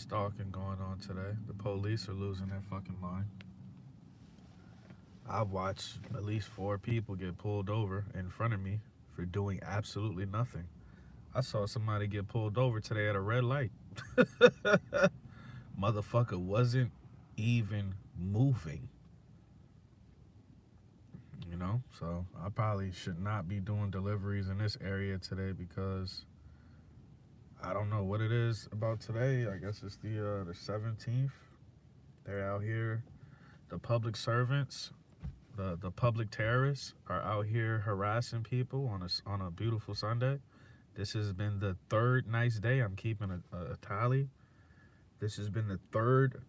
stalking going on today. The police are losing their fucking mind. I've watched at least four people get pulled over in front of me for doing absolutely nothing. I saw somebody get pulled over today at a red light. Motherfucker wasn't even moving, you know? So I probably should not be doing deliveries in this area today because I don't know what it is about today. I guess it's the 17th. They're out here. The public servants, the public terrorists are out here harassing people on a beautiful Sunday. This has been the third nice day. I'm keeping a tally. This has been the third,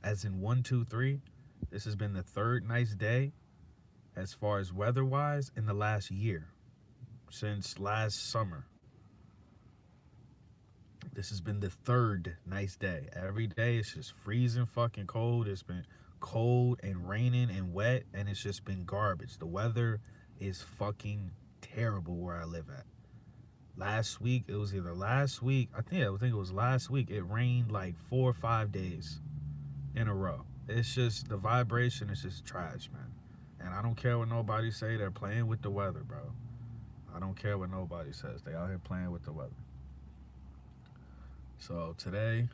as in one, two, three. This has been the third nice day as far as weather wise in the last year, since last summer. This has been the third nice day. Every day it's just freezing fucking cold. It's been cold and raining and wet, and it's just been garbage. The weather is fucking terrible where I live at. Last week, it was either last week, I think it was last week, it rained like 4 or 5 days in a row. It's just, the vibration is just trash, man. And I don't care what nobody say, they're playing with the weather, bro. I don't care what nobody says. They out here playing with the weather. So today,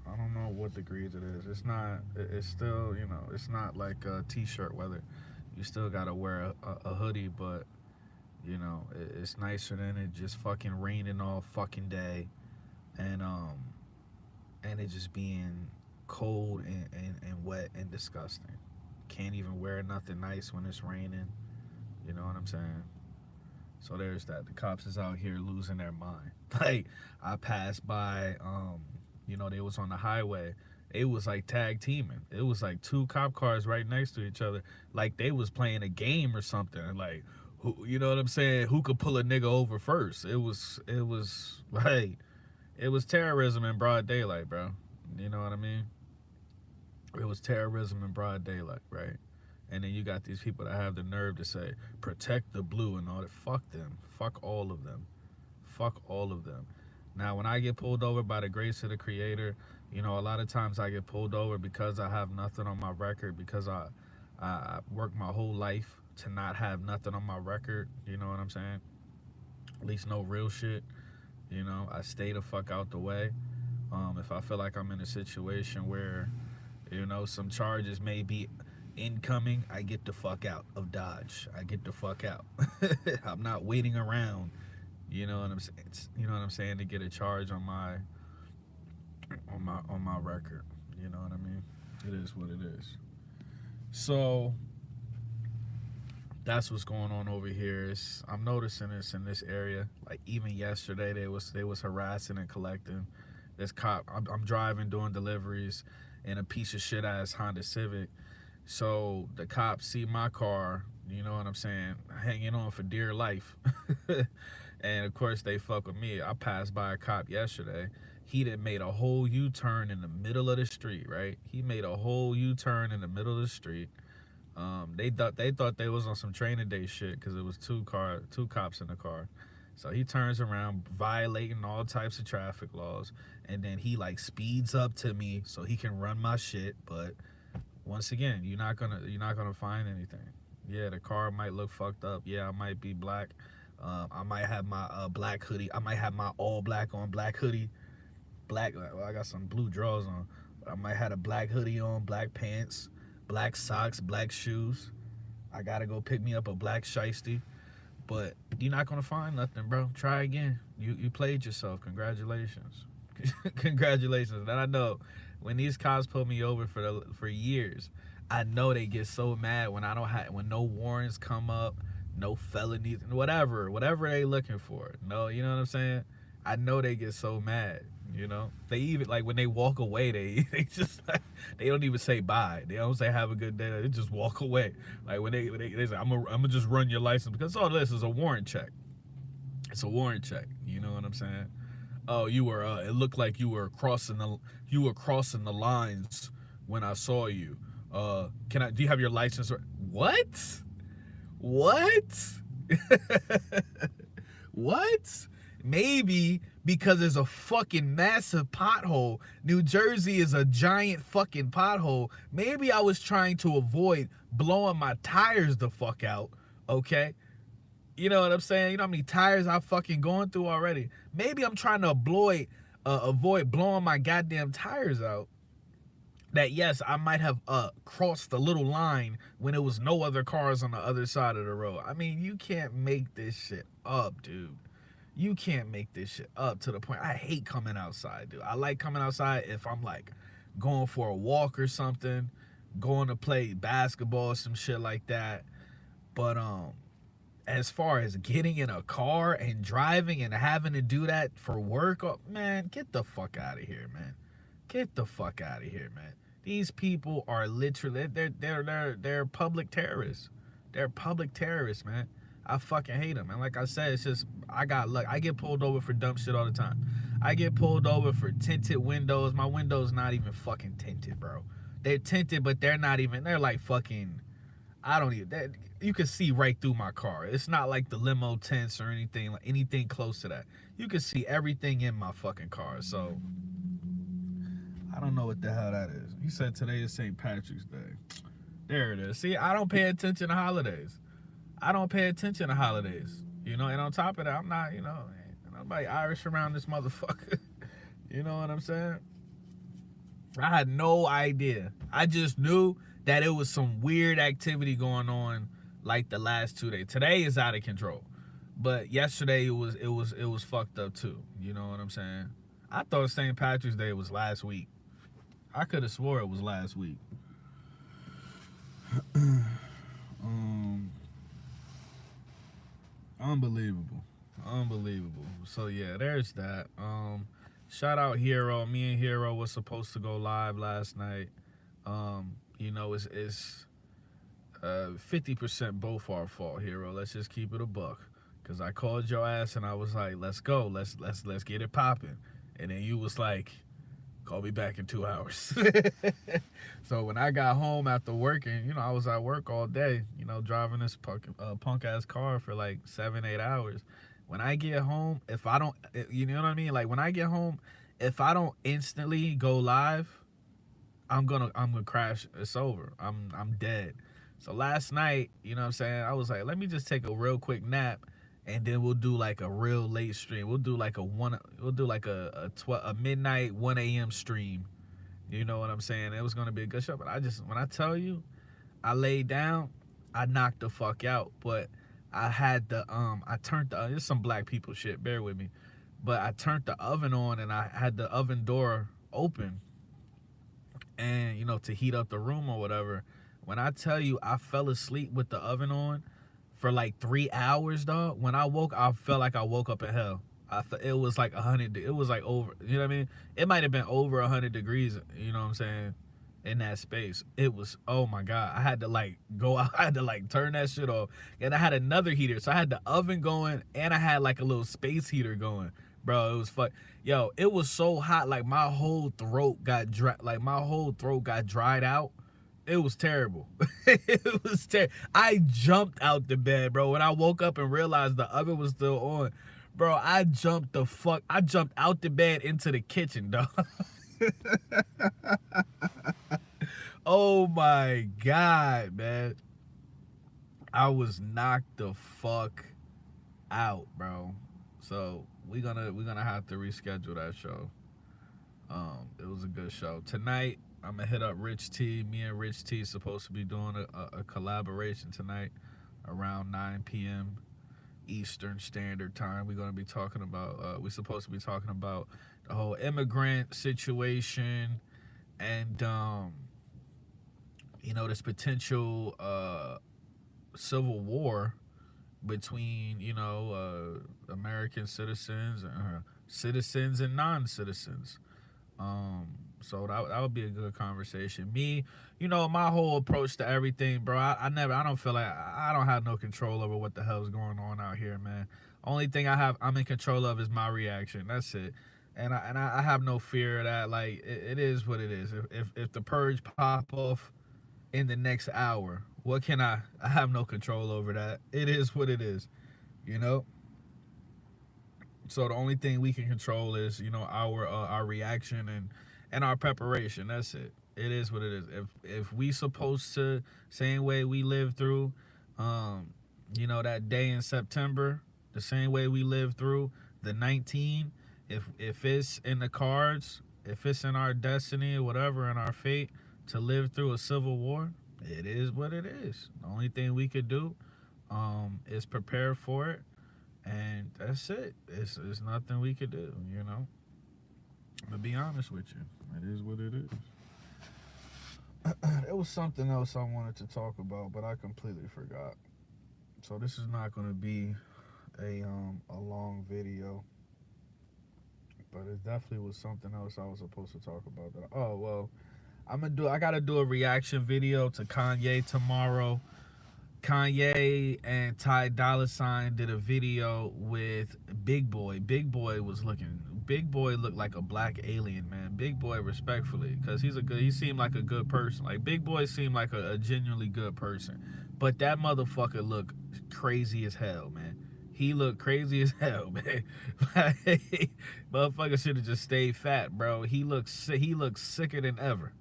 I don't know what degrees it is. It's still, it's not like t-shirt weather. You still gotta wear a hoodie, but, it's nicer than it just fucking raining all fucking day. And it just being cold and wet and disgusting. Can't even wear nothing nice when it's raining. You know what I'm saying? So there's that. The cops is out here losing their mind. Like, I passed by, they was on the highway. It was like tag teaming. It was like two cop cars right next to each other. Like they was playing a game or something. Like, who, you know what I'm saying? Who could pull a nigga over first? It was like, it was terrorism in broad daylight, bro. You know what I mean? It was terrorism in broad daylight, right? And then you got these people that have the nerve to say, protect the blue and all that. Fuck them. Fuck all of them. Fuck all of them. Now, when I get pulled over by the grace of the Creator, a lot of times I get pulled over because I have nothing on my record, because I worked my whole life to not have nothing on my record. You know what I'm saying? At least no real shit. I stay the fuck out the way. If I feel like I'm in a situation where, some charges may be incoming, I get the fuck out of Dodge. I get the fuck out. I'm not waiting around. You know what I'm saying? You know what I'm saying, to get a charge on my record. You know what I mean? It is what it is. So that's what's going on over here. I'm noticing this in this area. Like even yesterday, they was harassing and collecting this cop. I'm driving, doing deliveries in a piece of shit ass Honda Civic. So the cops see my car, you know what I'm saying, hanging on for dear life. And of course they fuck with me. I passed by a cop yesterday. He done made a whole U-turn in the middle of the street, right? He made a whole U-turn in the middle of the street. They thought they was on some training day shit because it was two cops in the car. So he turns around, violating all types of traffic laws, and then he like speeds up to me so he can run my shit. But once again, you're not gonna find anything. Yeah, the car might look fucked up. Yeah, I might be black. I might have my black hoodie. I might have my all black on, black hoodie, black. Well, I got some blue drawers on. But I might have a black hoodie on, black pants, black socks, black shoes. I gotta go pick me up a black shiesty. But you're not gonna find nothing, bro. Try again. You played yourself. Congratulations. Congratulations. And I know when these cops pull me over for years, I know they get so mad when when no warrants come up, no felonies, whatever they looking for. No, you know what I'm saying? I know they get so mad. They even like when they walk away, they just like, they don't even say bye. They don't say have a good day. They just walk away. Like when they say I'm gonna just run your license, because all this is a warrant check. It's a warrant check. You know what I'm saying? Oh, you were. It looked like you were crossing the lines when I saw you. Do you have your license? What? What? What? Maybe because there's a fucking massive pothole. New Jersey is a giant fucking pothole. Maybe I was trying to avoid blowing my tires the fuck out, okay? You know what I'm saying? You know how many tires I'm fucking going through already? Maybe I'm trying to avoid blowing my goddamn tires out. That, yes, I might have crossed the little line when there was no other cars on the other side of the road. I mean, you can't make this shit up, dude. You can't make this shit up to the point. I hate coming outside, dude. I like coming outside if I'm like going for a walk or something, going to play basketball or some shit like that. But as far as getting in a car and driving and having to do that for work, oh, man, get the fuck out of here, man. Get the fuck out of here, man. These people are literally they're public terrorists. They're public terrorists, man. I fucking hate them. And like I said, it's just I got luck. I get pulled over for dumb shit all the time. I get pulled over for tinted windows. My window's not even fucking tinted, bro. They're tinted, but they're not even. They're like fucking. I don't even. You can see right through my car. It's not like the limo tints or anything close to that. You can see everything in my fucking car. So I don't know what the hell that is. He said today is St. Patrick's Day. There it is. See, I don't pay attention to holidays. I don't pay attention to holidays. You know, and on top of that, I'm not, nobody Irish around this motherfucker. You know what I'm saying? I had no idea. I just knew that it was some weird activity going on like the last 2 days. Today is out of control. But yesterday it was fucked up too. You know what I'm saying? I thought St. Patrick's Day was last week. I could have swore it was last week. Unbelievable. So yeah, there's that. Shout out Hero. Me and Hero was supposed to go live last night. It's 50% both our fault, Hero. Let's just keep it a buck. Cause I called your ass and I was like, let's go, let's get it popping. And then you was like, call me back in 2 hours. So when I got home after working, I was at work all day, driving this punk ass car for like 7-8 hours. When I get home, if I don't, you know what I mean? Like when I get home, if I don't instantly go live, I'm gonna crash. It's over. I'm dead. So last night, you know what I'm saying? I was like, let me just take a real quick nap. And then we'll do like a real late stream. We'll do like a midnight 1 a.m. stream. You know what I'm saying? It was gonna be a good show. But when I tell you, I laid down, I knocked the fuck out. But I had I turned it's some black people shit, bear with me. But I turned the oven on and I had the oven door open. And, to heat up the room or whatever. When I tell you I fell asleep with the oven on for like 3 hours, dog. When I woke, I felt like I woke up in hell. It was like 100. It was like over. You know what I mean? It might have been over 100 degrees. You know what I'm saying? In that space, it was. Oh my god! I had to like go out. I had to like turn that shit off. And I had another heater, so I had the oven going, and I had like a little space heater going. Bro, it was fuck. Yo, it was so hot. Like my whole throat got dry. Like my whole throat got dried out. It was terrible. It was terrible. I jumped out the bed, bro. When I woke up and realized the oven was still on, bro, I jumped out the bed into the kitchen, dog. Oh my god, man. I was knocked the fuck out, bro. So we're gonna have to reschedule that show. It was a good show. Tonight, I'm gonna hit up Rich T. Me and Rich T supposed to be doing a collaboration tonight around 9 p.m. Eastern Standard Time. We're gonna be talking about we're supposed to be talking about the whole immigrant situation and this potential civil war between American citizens and non-citizens. So that would be a good conversation. Me, my whole approach to everything, bro. I don't feel like I don't have no control over what the hell's going on out here, man. Only thing I'm in control of is my reaction. That's it. And I have no fear of that. Like it is what it is. If the purge pop off in the next hour, what can I have no control over that. It is what it is, So the only thing we can control is, our reaction and our preparation. That's it. It is what it is. If we supposed to, same way we lived through, um, that day in September, the same way we lived through the 19. If it's in the cards, if it's in our destiny or whatever, in our fate to live through a civil war, it is what it is. The only thing we could do, is prepare for it, and that's it. It's nothing we could do. To be honest with you, it is what it is. It was something else I wanted to talk about, but I completely forgot. So this is not going to be a long video, but it definitely was something else I was supposed to talk about. Oh well, I gotta do a reaction video to Kanye tomorrow. Kanye and Ty Dolla Sign did a video with Big Boy. Big Boy looked like a black alien, man. Big Boy, respectfully, because he seemed like a good person. Like, Big Boy seemed like a genuinely good person. But that motherfucker looked crazy as hell, man. He looked crazy as hell, man. Like, motherfucker should have just stayed fat, bro. He looks sicker than ever.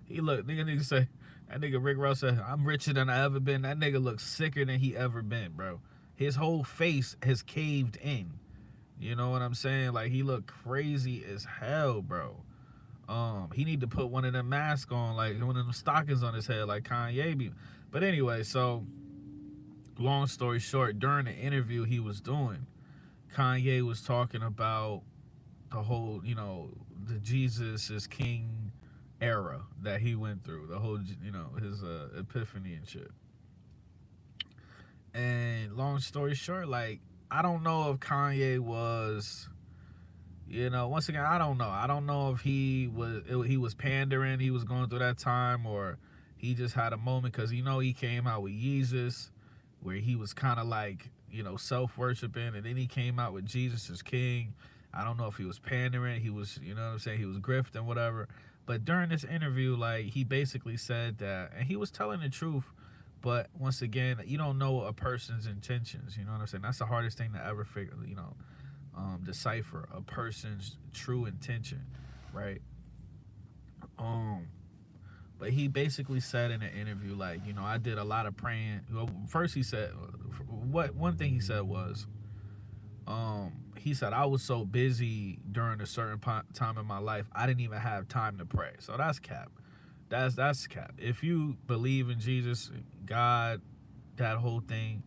Nigga say, that nigga Rick Ross said, I'm richer than I ever been. That nigga looks sicker than he ever been, bro. His whole face has caved in. You know what I'm saying? Like, he looked crazy as hell, bro. He need to put one of them masks on, like one of them stockings on his head, like Kanye be. But anyway, so long story short, during the interview he was doing, Kanye was talking about the whole, the Jesus is King era that he went through, the whole, his epiphany and shit. And long story short, like, I don't know if Kanye was, once again, I don't know. I don't know if he was pandering, he was going through that time, or he just had a moment, because he came out with Yeezus, where he was kind of like, self-worshiping, and then he came out with Jesus is King. I don't know if he was pandering, he was, he was grifting, whatever. But during this interview, like, he basically said that, and he was telling the truth, but once again, you don't know a person's intentions, you know what I'm saying? That's the hardest thing to ever figure, decipher a person's true intention, right? But he basically said in an interview, like, I did a lot of praying. Well, first he said, one thing he said was, he said, I was so busy during a certain time in my life, I didn't even have time to pray. So that's cap. That's cap. If you believe in Jesus, God, that whole thing,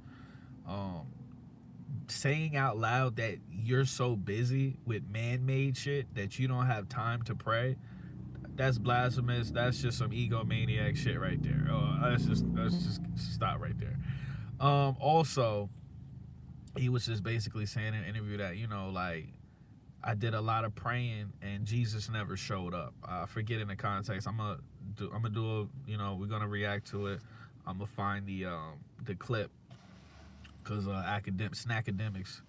saying out loud that you're so busy with man-made shit that you don't have time to pray, that's blasphemous. That's just some egomaniac shit right there. Let's just stop right there. Also, he was just basically saying in an interview that, like, I did a lot of praying and Jesus never showed up. I forget in the context. I'm gonna do we're gonna react to it. I'm gonna find the clip, because Snackademics,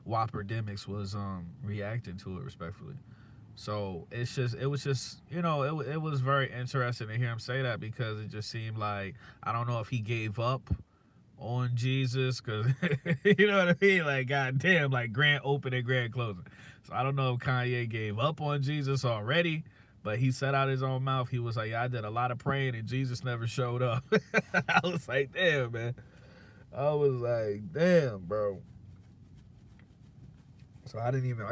Whopperdemics was reacting to it respectfully. So it was just it was very interesting to hear him say that, because it just seemed like, I don't know if he gave up on Jesus, because you know what I mean, like, goddamn, like grand opening, grand closing. So I don't know if Kanye gave up on Jesus already, but he said out his own mouth, he was like, yeah, I did a lot of praying and Jesus never showed up. I was like, damn, man. I was like, damn, bro. So I didn't even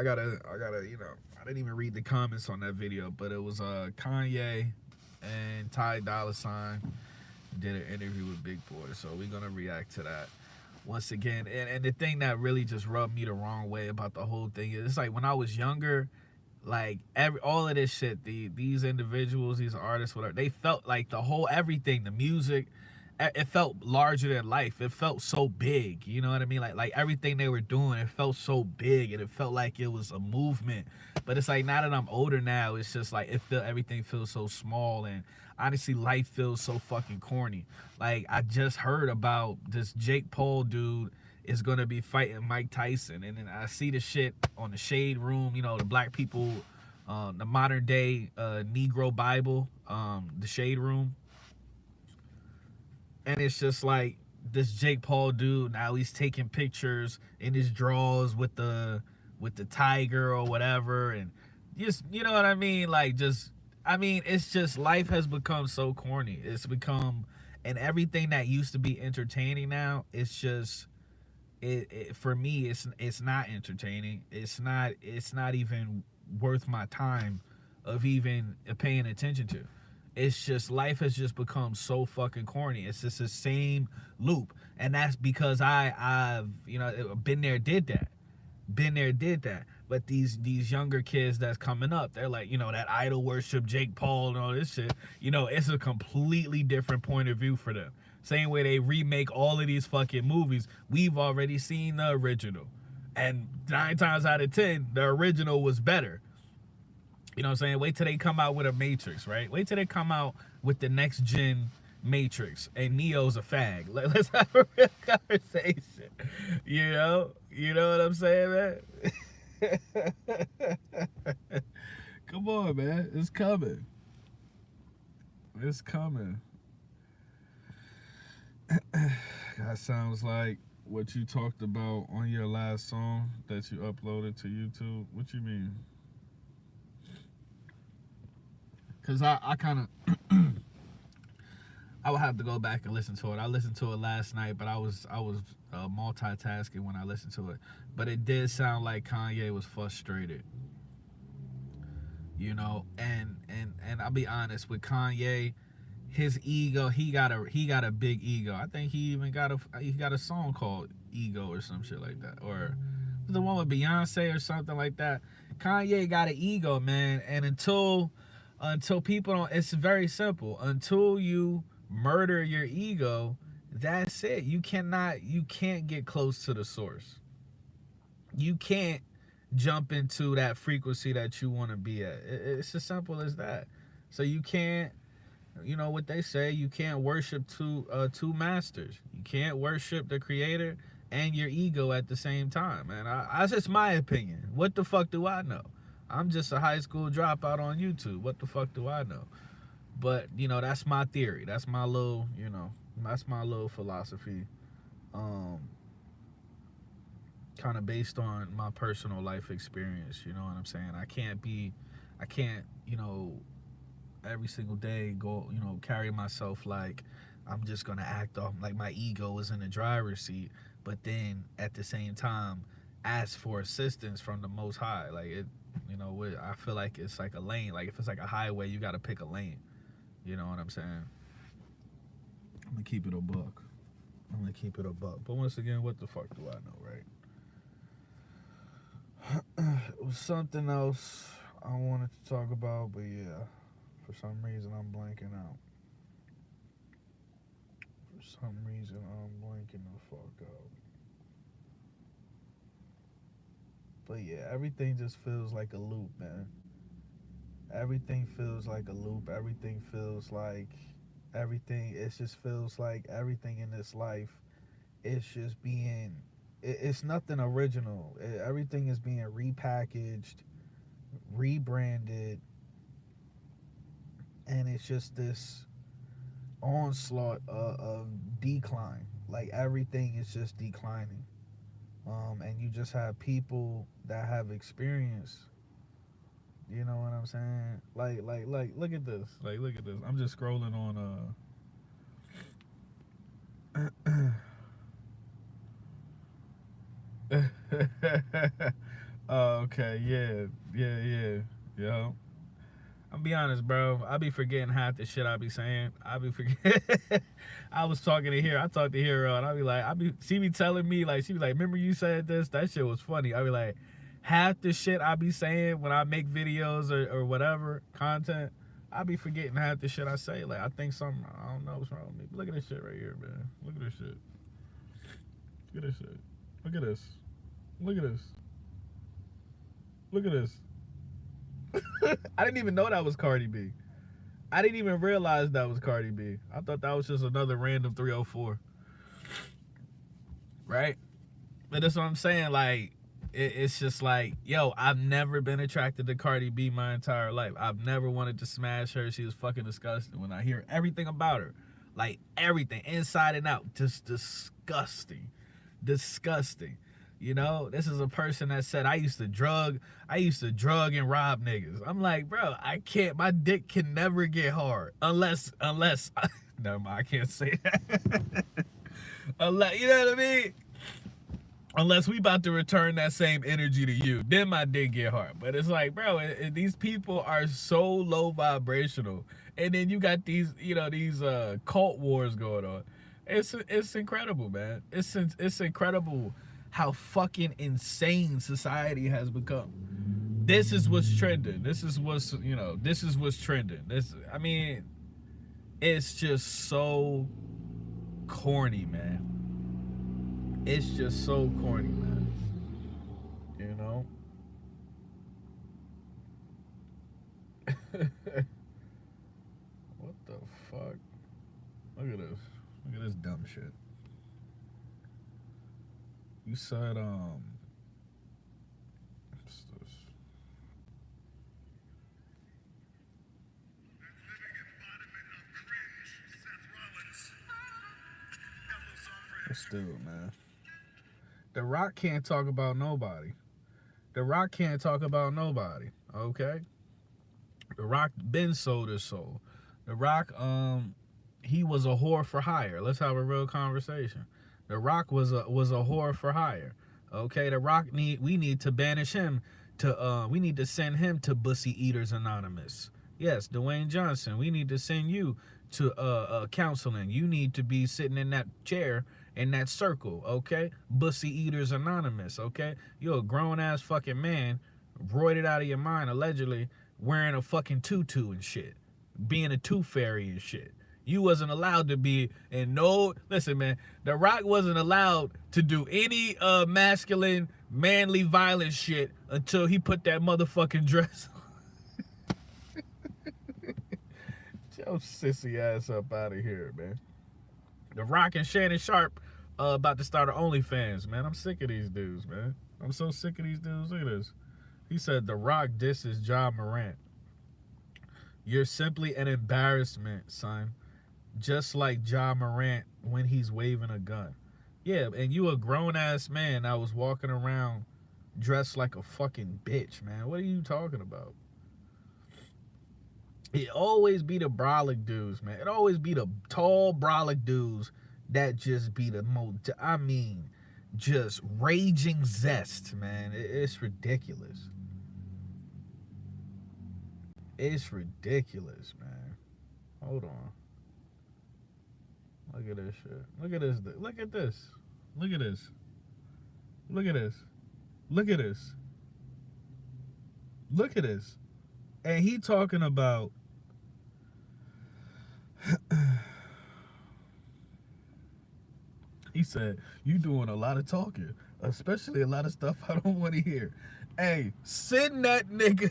read the comments on that video, but it was Kanye and Ty Dolla Sign did an interview with Big Boy, so we're gonna react to that once again. And the thing that really just rubbed me the wrong way about the whole thing is, it's like, when I was younger, like, all of this shit, these individuals, these artists, whatever, they felt like the whole everything, the music, it felt larger than life. It felt so big, you know what I mean? Like everything they were doing, it felt so big, and it felt like it was a movement. But it's like, now that I'm older now, it's just like, everything feels so small, and honestly, life feels so fucking corny. Like, I just heard about this Jake Paul dude is gonna be fighting Mike Tyson, and then I see the shit on the Shade Room, the black people, the modern day Negro Bible, the Shade Room. And it's just like, this Jake Paul dude, now he's taking pictures in his drawers with the with the tiger or whatever, and just, you know what I mean? Like, just, I mean, it's just, life has become so corny. It's become, and everything that used to be entertaining now, it's just, for me, it's not entertaining. It's not even worth my time of even paying attention to. It's just, life has just become so fucking corny. It's just the same loop, and that's because I've, you know, been there, did that. But these younger kids that's coming up, they're like, you know, that idol worship, Jake Paul and all this shit. You know, it's a completely different point of view for them. Same way they remake all of these fucking movies, we've already seen the original, and 9 times out of 10, the original was better. You know what I'm saying? Wait till they come out with a Matrix, right? Wait till they come out with the next gen Matrix and Neo's a fag. Let's have a real conversation. You know what I'm saying, man? Come on, man. It's coming. It's coming. That sounds like what you talked about on your last song that you uploaded to YouTube. What you mean? Cause I kind of I would have to go back and listen to it. I listened to it last night, but I was multitasking when I listened to it. But it did sound like Kanye was frustrated, you know. And I'll be honest with Kanye, his ego, he got a big ego. I think he even got a song called Ego or some shit like that, or the one with Beyonce or something like that. Kanye got an ego, man, and until people don't, it's very simple. Until you murder your ego, that's it. You can't get close to the source. You can't jump into that frequency that you want to be at. It's as simple as that. So you can't, you know what they say, you can't worship two masters. You can't worship the creator and your ego at the same time. And that's just my opinion. What the fuck do I know? I'm just a high school dropout on YouTube. What the fuck do I know? But, you know, that's my theory. That's my little, you know, that's my little philosophy. Kind of based on my personal life experience, you know what I'm saying? I can't, you know, every single day go, you know, carry myself like I'm just going to act off like my ego is in the driver's seat, but then at the same time ask for assistance from the Most High. Like, it, you know, I feel like it's like a lane. Like, if it's like a highway, you got to pick a lane. You know what I'm saying? I'm going to keep it a buck. But once again, what the fuck do I know, right? It was something else I wanted to talk about, but yeah, for some reason I'm blanking out. The fuck out. But yeah, everything just feels like a loop, man. Everything feels like a loop. Everything feels like it just feels like everything in this life, it's just being, it's nothing original. Everything is being repackaged, rebranded, and it's just this onslaught of decline. Like, everything is just declining. And you just have people that have experience. You know what I'm saying? Like, look at this. Like, look at this. I'm just scrolling on, oh, okay, yeah. I'm be honest, bro. I be forgetting half the shit I be saying. I be forgetting. I was talking to her. I talked to her, and I be like, she be telling me, like, she be like, remember you said this? That shit was funny. I be like, half the shit I be saying when I make videos or whatever content, I be forgetting half the shit I say. Like, I think something, I don't know what's wrong with me. But look at this shit right here, man. Look at this shit. Look at this shit. Look at this. Look at this. Look at this. I didn't even know that was Cardi B. I didn't even realize that was Cardi B. I thought that was just another random 304. Right? But that's what I'm saying. Like, it's just like, yo, I've never been attracted to Cardi B my entire life. I've never wanted to smash her. She was fucking disgusting. When I hear everything about her, like everything, inside and out, just disgusting. Disgusting. You know, this is a person that said I used to drug and rob niggas. I'm like, bro, I can't. My dick can never get hard unless never mind, I can't say that. Unless, you know what I mean? Unless we about to return that same energy to you, then my dick get hard. But it's like, bro, these people are so low vibrational, and then you got these, you know, these cult wars going on. It's incredible, man. It's incredible how fucking insane society has become. This is what's trending. This is what's, you know, this is what's trending. I mean, it's just so corny, man. It's just so corny, man. You know? What the fuck? Look at this. Look at this dumb shit. You said, what's this? Let's do it, man. The Rock can't talk about nobody. The Rock can't talk about nobody. Okay? The Rock been sold his soul. The Rock, he was a whore for hire. Let's have a real conversation. The Rock was a whore for hire. Okay? The Rock we need to banish him to we need to send him to Bussy Eaters Anonymous. Yes, Dwayne Johnson, we need to send you to counseling. You need to be sitting in that chair in that circle, okay? Bussy Eaters Anonymous, okay? You're a grown-ass fucking man, roided out of your mind, allegedly, wearing a fucking tutu and shit. Being a tooth fairy and shit. You wasn't allowed to be in no... Listen, man, The Rock wasn't allowed to do any masculine, manly, violent shit until he put that motherfucking dress on. Get your sissy ass up out of here, man. The Rock and Shannon Sharp about to start an OnlyFans, man. I'm sick of these dudes, man. I'm so sick of these dudes. Look at this. He said, The Rock disses Ja Morant. You're simply an embarrassment, son. Just like Ja Morant when he's waving a gun. Yeah, and you a grown-ass man that was walking around dressed like a fucking bitch, man. What are you talking about? It always be the brolic dudes, man. It always be the tall brolic dudes that just be the most, I mean, just raging zest, man. It's ridiculous. It's ridiculous, man. Hold on. Look at this shit. Look at this. Look at this. Look at this. Look at this. Look at this. Look at this. And he talking about he said, you doing a lot of talking, especially a lot of stuff I don't want to hear. Hey, send that nigga.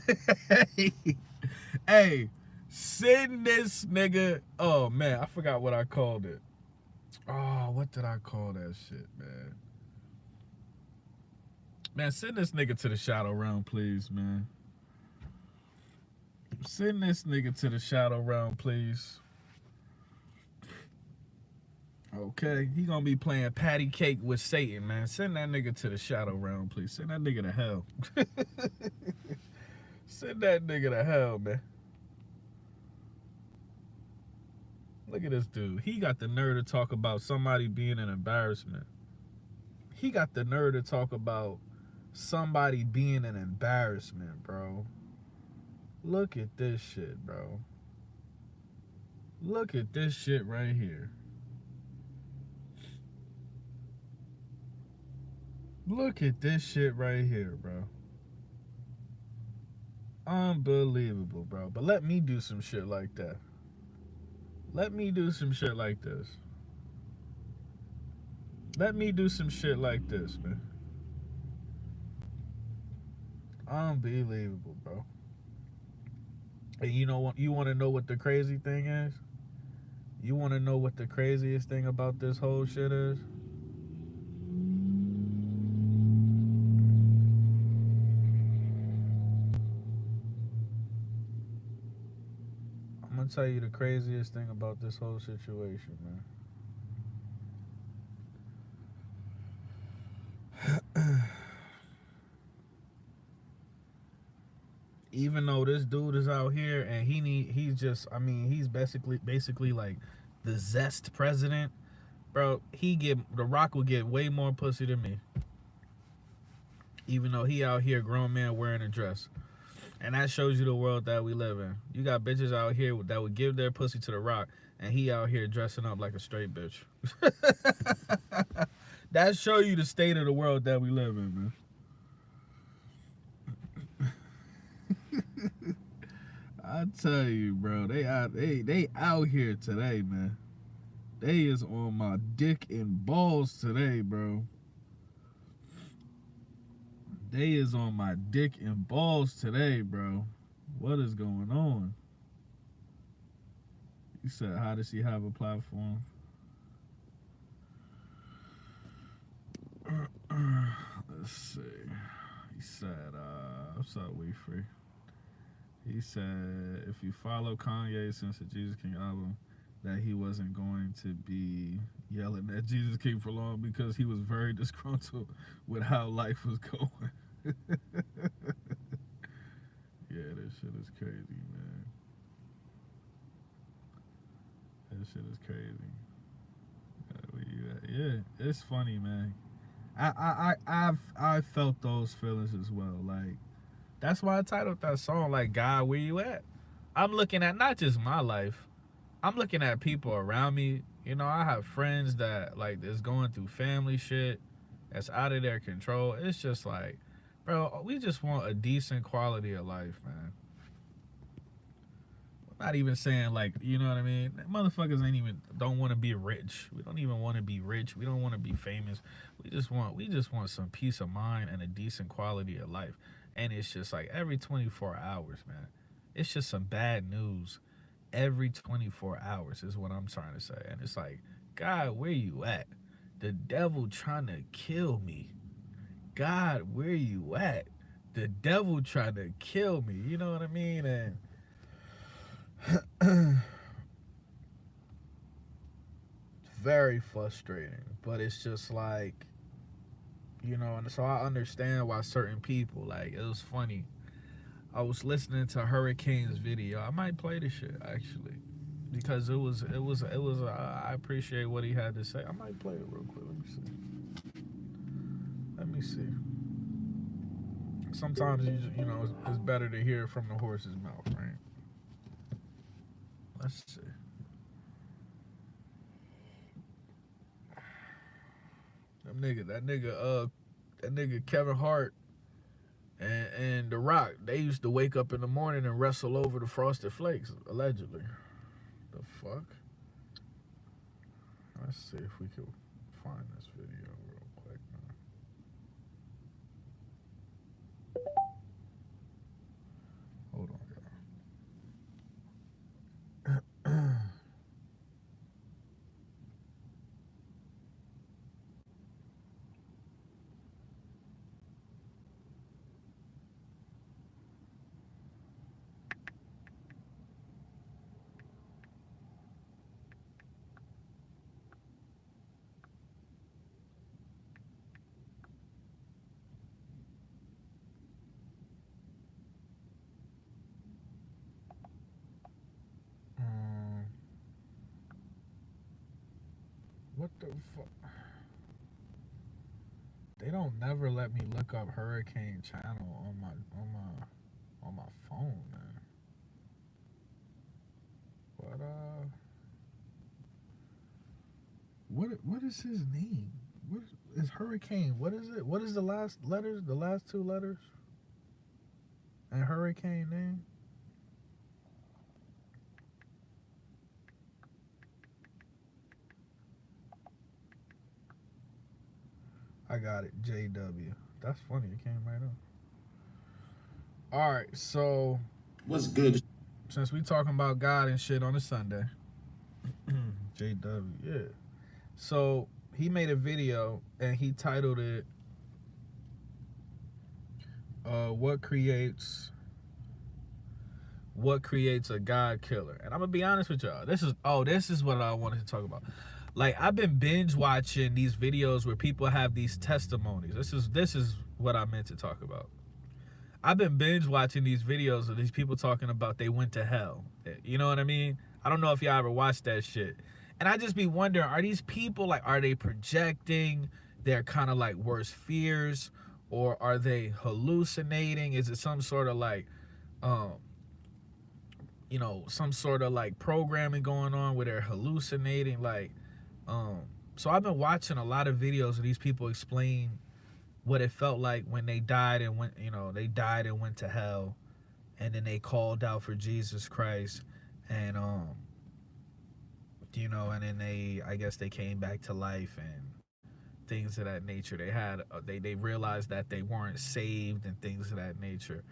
Hey, send this nigga. Oh, man, I forgot what I called it. Oh, what did I call that shit, man? Man, send this nigga to the shadow realm, please, man. Send this nigga to the shadow realm, please. Okay, he gonna be playing patty cake with Satan, man. Send that nigga to the shadow realm, please. Send that nigga to hell. Send that nigga to hell, man. Look at this dude. He got the nerve to talk about somebody being an embarrassment. He got the nerve to talk about somebody being an embarrassment, bro. Look at this shit, bro. Look at this shit right here. Look at this shit right here, bro. Unbelievable, bro. But let me do some shit like that. Let me do some shit like this. Let me do some shit like this, man. Unbelievable, bro. And you know what? You want to know what the crazy thing is? You want to know what the craziest thing about this whole shit is? I'm going to tell you the craziest thing about this whole situation, man. even though this dude is out here and he's just, I mean, he's basically like the Zest president, bro. The Rock would get way more pussy than me, even though he out here grown man wearing a dress. And that shows you the world that we live in. You got bitches out here that would give their pussy to The Rock, and he out here dressing up like a straight bitch. That show you the state of the world that we live in, man. I tell you, bro, they out here today, man. They is on my dick and balls today, bro. They is on my dick and balls today, bro. What is going on? He said, how does he have a platform? Let's see. He said, what's up, We Free? He said, if you follow Kanye since the Jesus King album, that he wasn't going to be yelling at Jesus King for long because he was very disgruntled with how life was going. Yeah, this shit is crazy, man. This shit is crazy. Yeah, it's funny, man. I've felt those feelings as well. Like, that's why I titled that song, like, God, where you at? I'm looking at not just my life. I'm looking at people around me. You know, I have friends that, like, is going through family shit that's out of their control. It's just like, bro, we just want a decent quality of life, man. I'm not even saying, like, you know what I mean? Motherfuckers don't want to be rich. We don't even want to be rich. We don't want to be famous. We just want some peace of mind and a decent quality of life. And it's just like every 24 hours, man. It's just some bad news every 24 hours is what I'm trying to say. And it's like, God, where you at? The devil trying to kill me. God, where you at? The devil trying to kill me. You know what I mean? And very frustrating. But it's just like, you know, and so I understand why certain people, like, it was funny. I was listening to Hurricane's video. I might play this shit actually, because it was. I appreciate what he had to say. I might play it real quick. Let me see. Sometimes you know it's better to hear it from the horse's mouth, right? Let's see. That nigga Kevin Hart and The Rock, they used to wake up in the morning and wrestle over the Frosted Flakes, allegedly. The fuck? Let's see if we can find this video real quick, man. Hold on, y'all. What the fuck? They don't never let me look up Hurricane channel on my phone, man. But what is his name? What is Hurricane? What is it? What is the last letters? The last two letters? And Hurricane name? I got it. JW. That's funny. It came right up. All right. So, what's good? Since we talking about God and shit on a Sunday, JW. Yeah. So he made a video and he titled it, "What creates a God killer?" And I'm gonna be honest with y'all. This is what I wanted to talk about. Like, I've been binge watching these videos where people have these testimonies. This is what I meant to talk about. I've been binge watching these videos of these people talking about they went to hell. You know what I mean? I don't know if y'all ever watched that shit. And I just be wondering, are these people like, are they projecting their kind of like worst fears, or are they hallucinating? Is it some sort of like, um, some sort of like programming going on where they're hallucinating? Like, so I've been watching a lot of videos of these people explain what it felt like when they died and went, they died and went to hell, and then they called out for Jesus Christ, and and then I guess they came back to life and things of that nature. They had they realized that they weren't saved and things of that nature.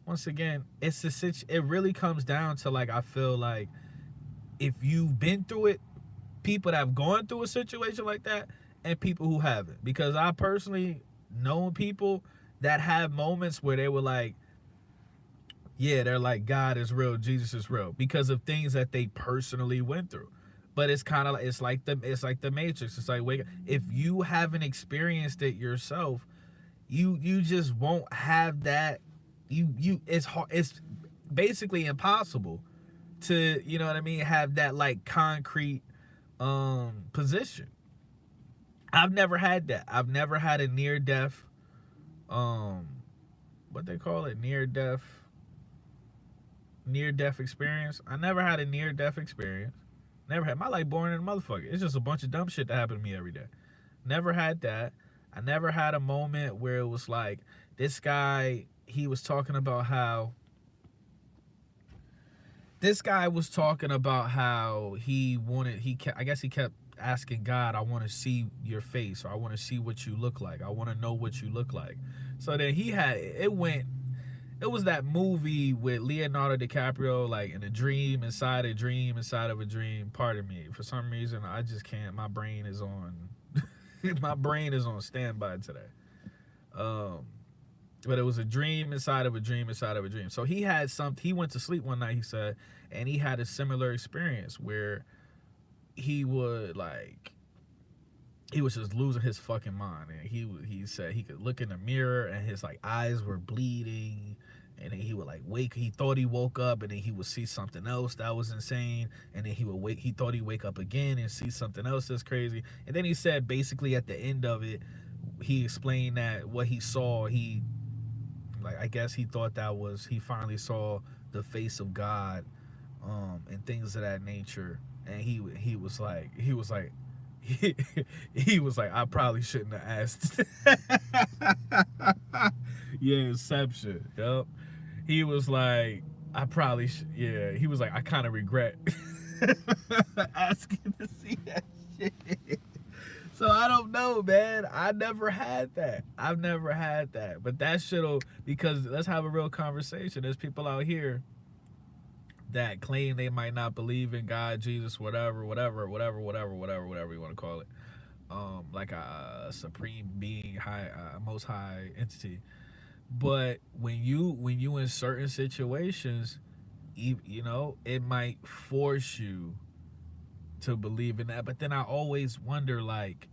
Once again, it really comes down to, like, I feel like if you've been through it, people that have gone through a situation like that, and people who haven't. Because I personally know people that have moments where they were like, yeah, they're like, God is real, Jesus is real, because of things that they personally went through. But it's kind of it's like the Matrix. It's like, wait, if you haven't experienced it yourself, you just won't have that. It's hard, it's basically impossible to, you know what I mean, have that like concrete position. I've never had that. I've never had a near death, what they call it, near death experience. I never had a near death experience. Never had. My life boring in a motherfucker. It's just a bunch of dumb shit that happened to me every day. Never had that. I never had a moment where it was like, this guy, he was talking about how I guess he kept asking God, I want to see your face, or I want to see what you look like. I want to know what you look like. So then it was that movie with Leonardo DiCaprio, like in a dream, inside a dream, inside of a dream. Pardon me. For some reason, I just can't. My brain is on standby today. But it was a dream inside of a dream inside of a dream. So he went to sleep one night, he said, and he had a similar experience where he was just losing his fucking mind. And he said he could look in the mirror and his like eyes were bleeding, and then he would like wake. He thought he woke up, and then he would see something else that was insane, and then he would wake. He thought he'd wake up again and see something else that's crazy. And then he said basically at the end of it, he explained that what he saw, I guess he thought he finally saw the face of God, and things of that nature. And he was like, I probably shouldn't have asked. Yeah, Inception. Yep. He was like, he was like, I kind of regret asking to see that shit. So I don't know, man. I never had that. I've never had that. But that because let's have a real conversation. There's people out here that claim they might not believe in God, Jesus, whatever you want to call it. Like a supreme being, most high entity. But when you in certain situations, it might force you to believe in that. But then I always wonder, like,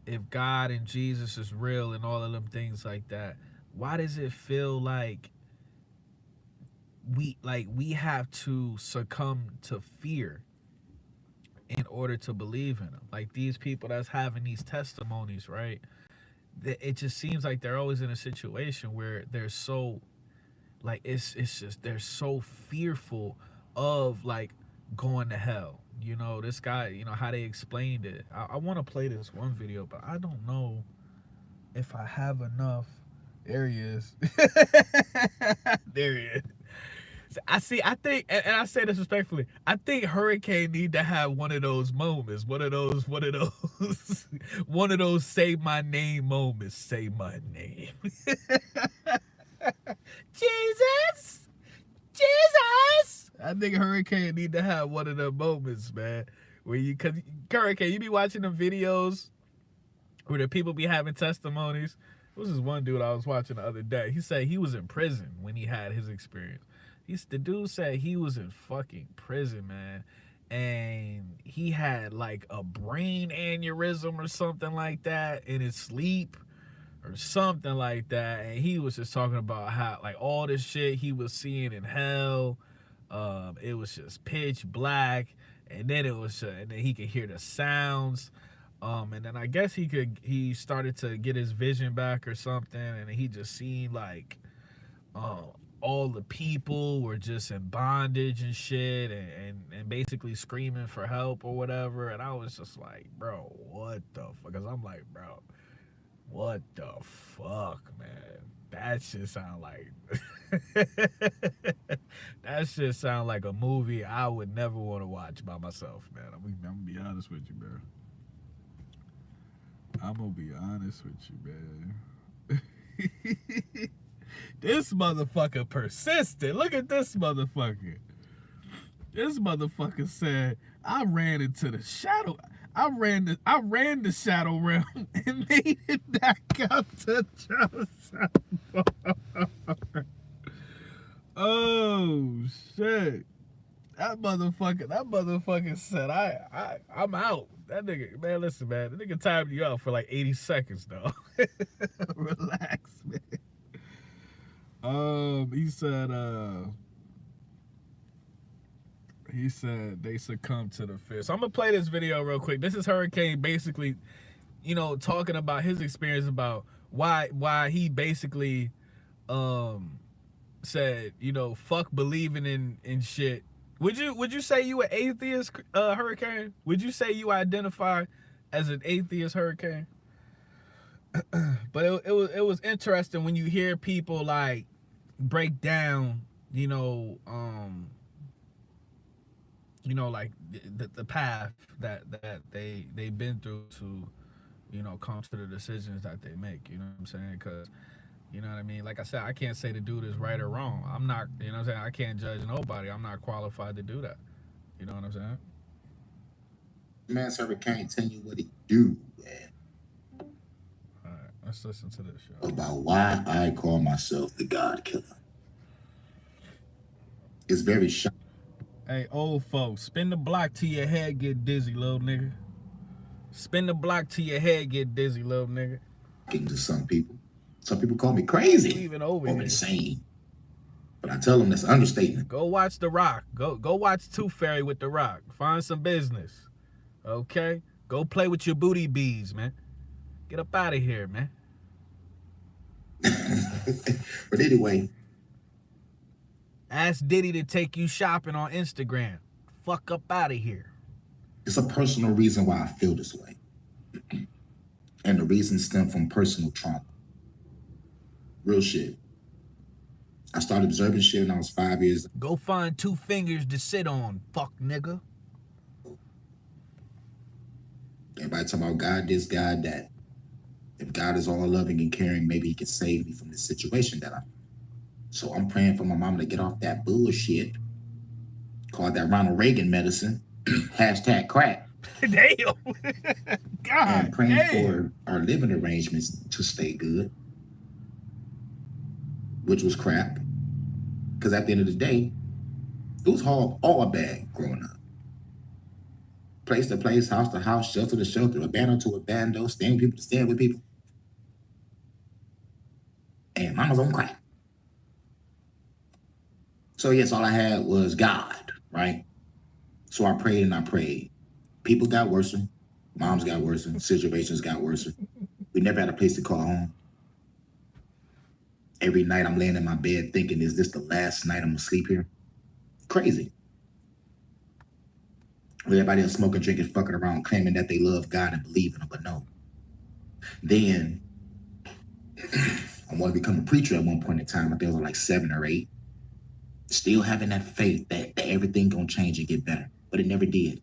if God and Jesus is real and all of them things like that, why does it feel like we have to succumb to fear in order to believe in them? Like these people that's having these testimonies, right? It just seems like they're always in a situation where they're so, like, it's just they're so fearful of like going to hell. This guy, how they explained it. I want to play this one video, but I don't know if I have enough. There he is. There he is. I think, and I say this respectfully, I think Hurricane need to have one of those moments, one of those say my name moments. Say my name. Jesus. I think Hurricane need to have one of them moments, man. Cause Hurricane, you be watching them videos where the people be having testimonies. There was this one dude I was watching the other day. He said he was in prison when he had his experience. The dude said he was in fucking prison, man, and he had like a brain aneurysm or something like that in his sleep. or something like that, and he was just talking about how like all this shit he was seeing in hell. It was just pitch black, and then and then he could hear the sounds. And then I guess he started to get his vision back or something, and he just seen like uh, all the people were just in bondage and shit, and basically screaming for help or whatever. And I was just like, bro, what the fuck? Because I'm like, bro, what the fuck, man? That shit sound like that shit sound like a movie I would never want to watch by myself, man. I'm gonna be honest with you, bro. I'm gonna be honest with you, man. This motherfucker persisted. Look at this motherfucker. This motherfucker said, I ran into the shadow. I ran the shadow realm and made it back up to Joseph. Oh shit. That motherfucker said, I'm out. That nigga, man, listen, man. The nigga timed you out for like 80 seconds though. Relax, man. He said they succumbed to the fear. So I'm gonna play this video real quick. This is Hurricane basically, talking about his experience about why he basically said, fuck believing in shit. Would you say you an atheist, Hurricane? Would you say you identify as an atheist, Hurricane? But it was interesting when you hear people like break down, like the path that they've been through to, come to the decisions that they make. You know what I'm saying? Because, you know what I mean? Like I said, I can't say the dude is right or wrong. I'm not, you know what I'm saying? I can't judge nobody. I'm not qualified to do that. You know what I'm saying? Man, Hurricane tell you what he do, man. All right, let's listen to this show. About why I call myself the God Killer. It's very shocking. Hey, old folks, spin the block till your head get dizzy, little nigga. Spin the block till your head get dizzy, little nigga. To some people. Some people call me crazy even over or here. insane. But I tell them that's an understatement. Go watch The Rock. Go watch Tooth Fairy with The Rock. Find some business. Okay? Go play with your booty bees, man. Get up out of here, man. But anyway. Ask Diddy to take you shopping on Instagram. Fuck up out of here. It's a personal reason why I feel this way. And the reason stem from personal trauma. Real shit. I started observing shit when I was 5 years. Go find 2 fingers to sit on, fuck nigga. Everybody talking about God this, God that. If God is all loving and caring, maybe he can save me from this situation that I'm in. So I'm praying for my mama to get off that bullshit. Called that Ronald Reagan medicine. Hashtag crack. Damn. God. And praying for our living arrangements to stay good. Which was crap. Because at the end of the day, it was all bad growing up. Place to place, house to house, shelter to shelter, abando to abando, staying with people to stay with people. And mama's on crack. So yes, all I had was God, right? So I prayed and I prayed. People got worse. Moms got worse. Situations got worse. We never had a place to call home. Every night I'm laying in my bed thinking, is this the last night I'm gonna sleep here? Crazy. With everybody else smoking, drinking, fucking around, claiming that they love God and believe in him, but no. Then I wanted to become a preacher at one point in time. I think I was like 7 or 8. Still having that faith that everything gonna change and get better, but it never did.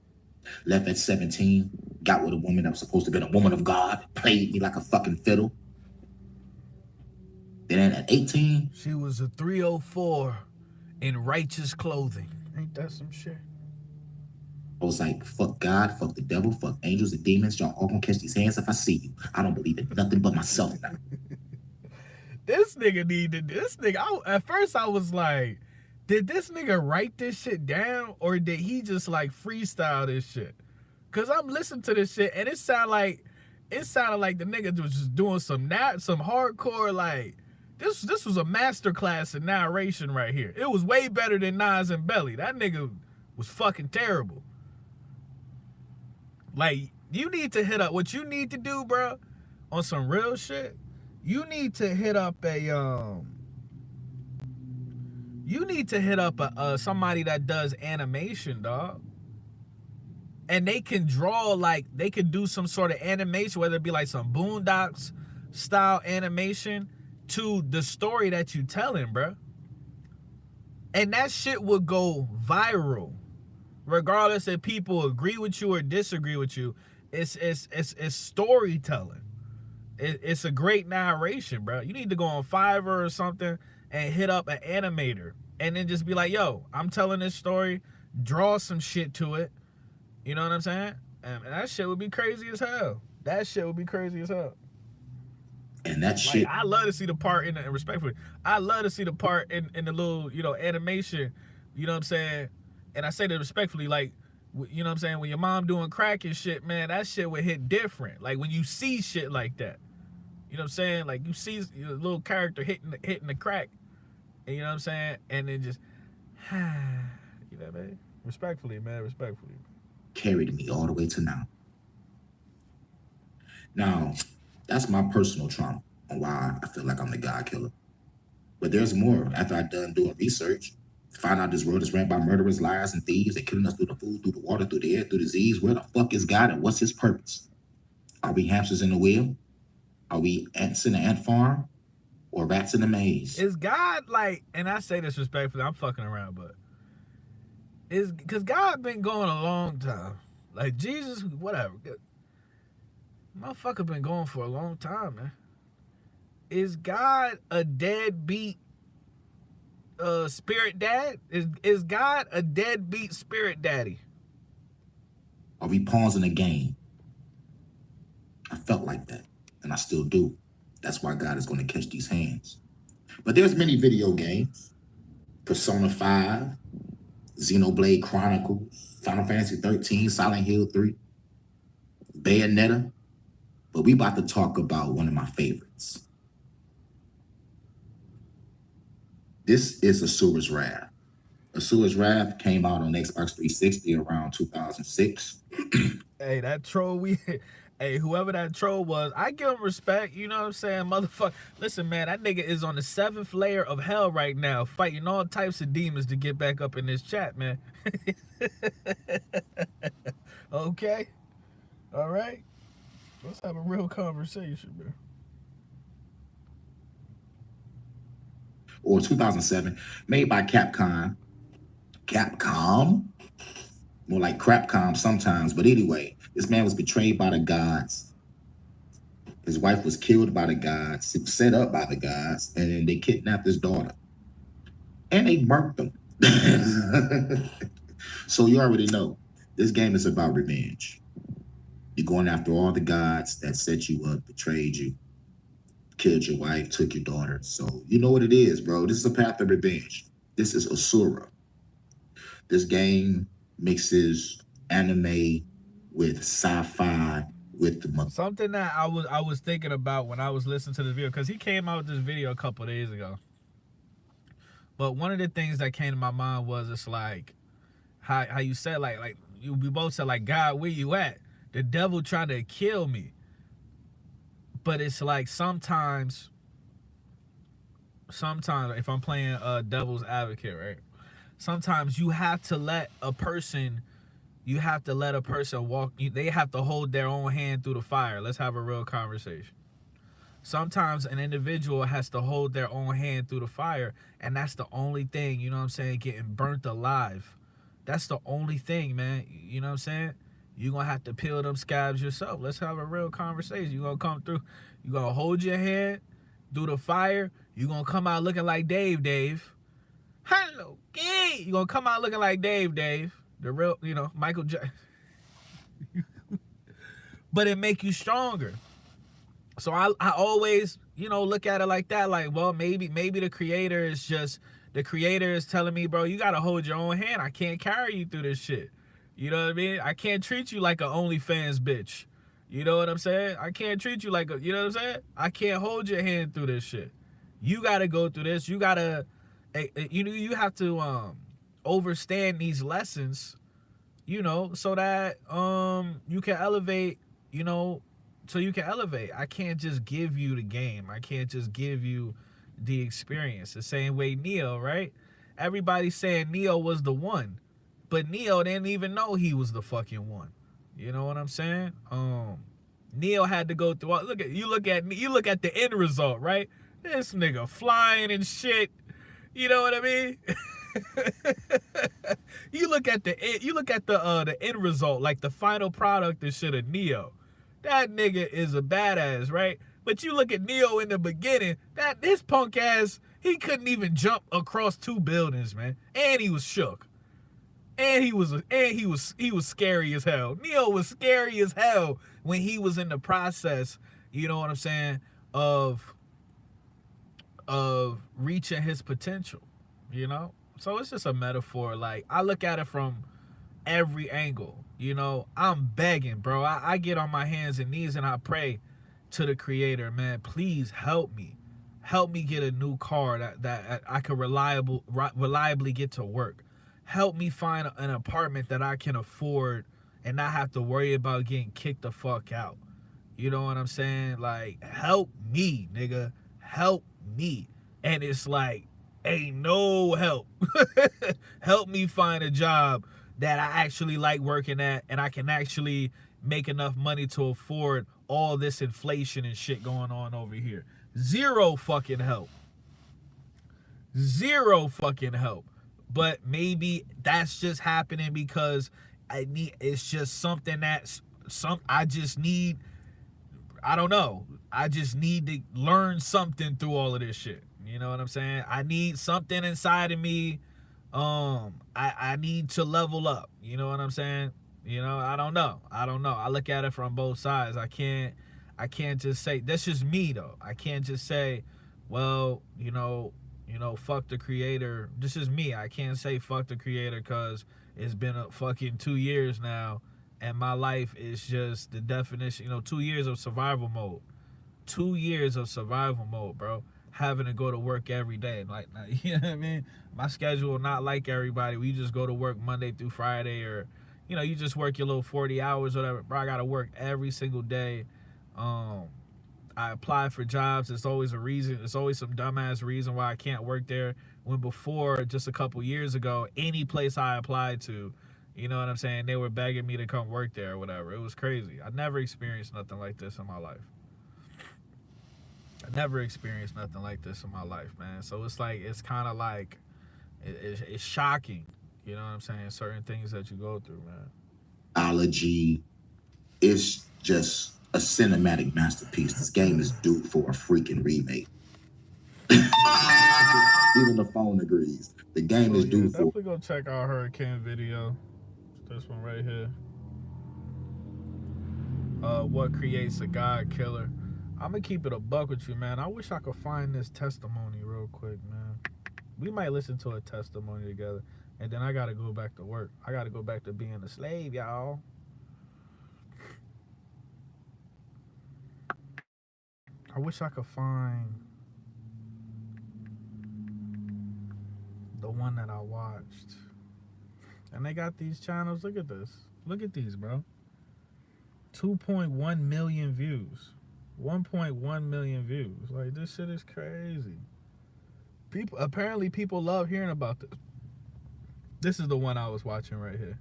Left at 17, got with a woman that was supposed to be a woman of God, played me like a fucking fiddle. Then at 18, she was a 304 in righteous clothing. Ain't that some shit? I was like, fuck God, fuck the devil, fuck angels and demons. Y'all all gonna catch these hands if I see you. I don't believe in nothing but myself now. This nigga, at first I was like, did this nigga write this shit down or did he just like freestyle this shit? Cause I'm listening to this shit and it sound like it sounded like the nigga was just doing some hardcore, like, this was a masterclass in narration right here. It was way better than Nas and Belly. That nigga was fucking terrible. Like, you need to hit up, what you need to do, bro, on some real shit, you need to hit up a somebody that does animation, dog. And they can draw, like, they can do some sort of animation, whether it be like some Boondocks style animation to the story that you telling, bro. And that shit would go viral, regardless if people agree with you or disagree with you. It's storytelling. It's a great narration, bro. You need to go on Fiverr or something and hit up an animator and then just be like, yo, I'm telling this story, draw some shit to it. You know what I'm saying? And that shit would be crazy as hell. That shit would be crazy as hell. And that shit, I love to see the part and respectfully, I love to see the part in the little, animation, you know what I'm saying? And I say that respectfully, like, you know what I'm saying? When your mom doing crack and shit, man, that shit would hit different. Like, when you see shit like that, you know what I'm saying? Like, you see a little character hitting the crack, and you know what I'm saying? And then just, you know what I mean? Respectfully, man, respectfully. carried me all the way to now. Now, that's my personal trauma on why I feel like I'm the God killer. But there's more. After I done doing research, find out this world is ran by murderers, liars, and thieves. They're killing us through the food, through the water, through the air, through disease. Where the fuck is God and what's his purpose? Are we hamsters in the wheel? Are we ants in the ant farm? Or rats in the maze? Is God, like, and I say this respectfully, I'm fucking around, but is, because God been going a long time. Like, Jesus, whatever. Motherfucker been going for a long time, man. Is God a deadbeat spirit dad? Is God a deadbeat spirit daddy? Are we pawns in a game? I felt like that, and I still do. That's why God is going to catch these hands. But there's many video games. Persona 5, Xenoblade Chronicles, Final Fantasy 13, Silent Hill 3, Bayonetta. But we about to talk about one of my favorites. This is Asura's Wrath. Asura's Wrath came out on Xbox 360 around 2006. Hey, that troll hey, whoever that troll was, I give him respect, you know what I'm saying, motherfucker. Listen, man, that nigga is on the 7th layer of hell right now, fighting all types of demons to get back up in this chat, man. Okay? All right? Let's have a real conversation, man. Or 2007, made by Capcom. More like Crapcom sometimes, but anyway, this man was betrayed by the gods. His wife was killed by the gods, set up by the gods, and then they kidnapped his daughter. And they murked him. So you already know, this game is about revenge. You're going after all the gods that set you up, betrayed you, killed your wife, took your daughter. So you know what it is, bro. This is a path of revenge. This is Asura. This game mixes anime with sci-fi with the something that I was thinking about when I was listening to this video, because he came out with this video a couple of days ago. But one of the things that came to my mind was, it's like how you said, like we both said, like, God, where you at? The devil trying to kill me. But it's like sometimes if I'm playing devil's advocate, right? Sometimes you have to let a person walk. They have to hold their own hand through the fire. Let's have a real conversation. Sometimes an individual has to hold their own hand through the fire, and that's the only thing, you know what I'm saying, getting burnt alive. That's the only thing, man. You know what I'm saying? You're going to have to peel them scabs yourself. Let's have a real conversation. You're going to come through. You're going to hold your hand through the fire. You're going to come out looking like Dave. Hello, gay. You're going to come out looking like Dave. The real, Michael Jackson. But it make you stronger. So I always, look at it like that. Like, well, maybe the creator is telling me, bro, you got to hold your own hand. I can't carry you through this shit. You know what I mean? I can't treat you like an OnlyFans bitch. You know what I'm saying? I can't treat you like a, you know what I'm saying? I can't hold your hand through this shit. You got to go through this. You got to, you have to overstand these lessons, you know, so that you can elevate, you know, so you can elevate. I can't just give you the game. I can't just give you the experience. The same way Neo, right? Everybody's saying Neo was the one, but Neo didn't even know he was the fucking one. You know what I'm saying? Neo had to go through. You look at the end result, right? This nigga flying and shit. You know what I mean? you look at the end result, like the final product and shit of Neo. That nigga is a badass, right? But you look at Neo in the beginning, that his punk ass, he couldn't even jump across 2 buildings, man. And he was shook. And he was scary as hell. Neo was scary as hell when he was in the process, you know what I'm saying, of reaching his potential, you know? So it's just a metaphor. Like, I look at it from every angle, you know? I'm begging, bro. I get on my hands and knees and I pray to the creator, man, please help me. Help me get a new car that I can reliably get to work. Help me find an apartment that I can afford and not have to worry about getting kicked the fuck out. You know what I'm saying? Like, help me, nigga. Help me. And it's like, ain't no help. Help me find a job that I actually like working at and I can actually make enough money to afford all this inflation and shit going on over here. Zero fucking help. Zero fucking help. But maybe that's just happening because it's just something that's I just need, I don't know. I just need to learn something through all of this shit. You know what I'm saying? I need something inside of me. I need to level up. You know what I'm saying? You know, I don't know. I look at it from both sides. I can't just say, that's just me though. I can't just say, well, you know, fuck the creator. This is me. I can't say fuck the creator because it's been a fucking 2 years now and my life is just the definition, you know, 2 years of survival mode. 2 years of survival mode, bro. Having to go to work every day. Like, you know what I mean? My schedule not like everybody. We just go to work Monday through Friday, or, you know, you just work your little 40 hours or whatever. Bro, I got to work every single day. I apply for jobs. It's always a reason. It's always some dumbass reason why I can't work there. When before, just a couple years ago, any place I applied to, you know what I'm saying, they were begging me to come work there or whatever. It was crazy. I never experienced nothing like this in my life. I never experienced nothing like this in my life, man. So it's like, it's kind of like, it's shocking. You know what I'm saying? Certain things that you go through, man. Technology is just a cinematic masterpiece. This game is due for a freaking remake. Even the phone agrees. The game is due for. Definitely go check out Hurricane video. This one right here. What creates a God killer? I'm gonna keep it a buck with you, man. I wish I could find this testimony real quick, man. We might listen to a testimony together, and then I gotta go back to work. I gotta go back to being a slave, y'all. I wish I could find the one that I watched. And they got these channels. Look at this. Look at these, bro. 2.1 million views. 1.1 million views. Like, this shit is crazy. Apparently people love hearing about this. This is the one I was watching right here.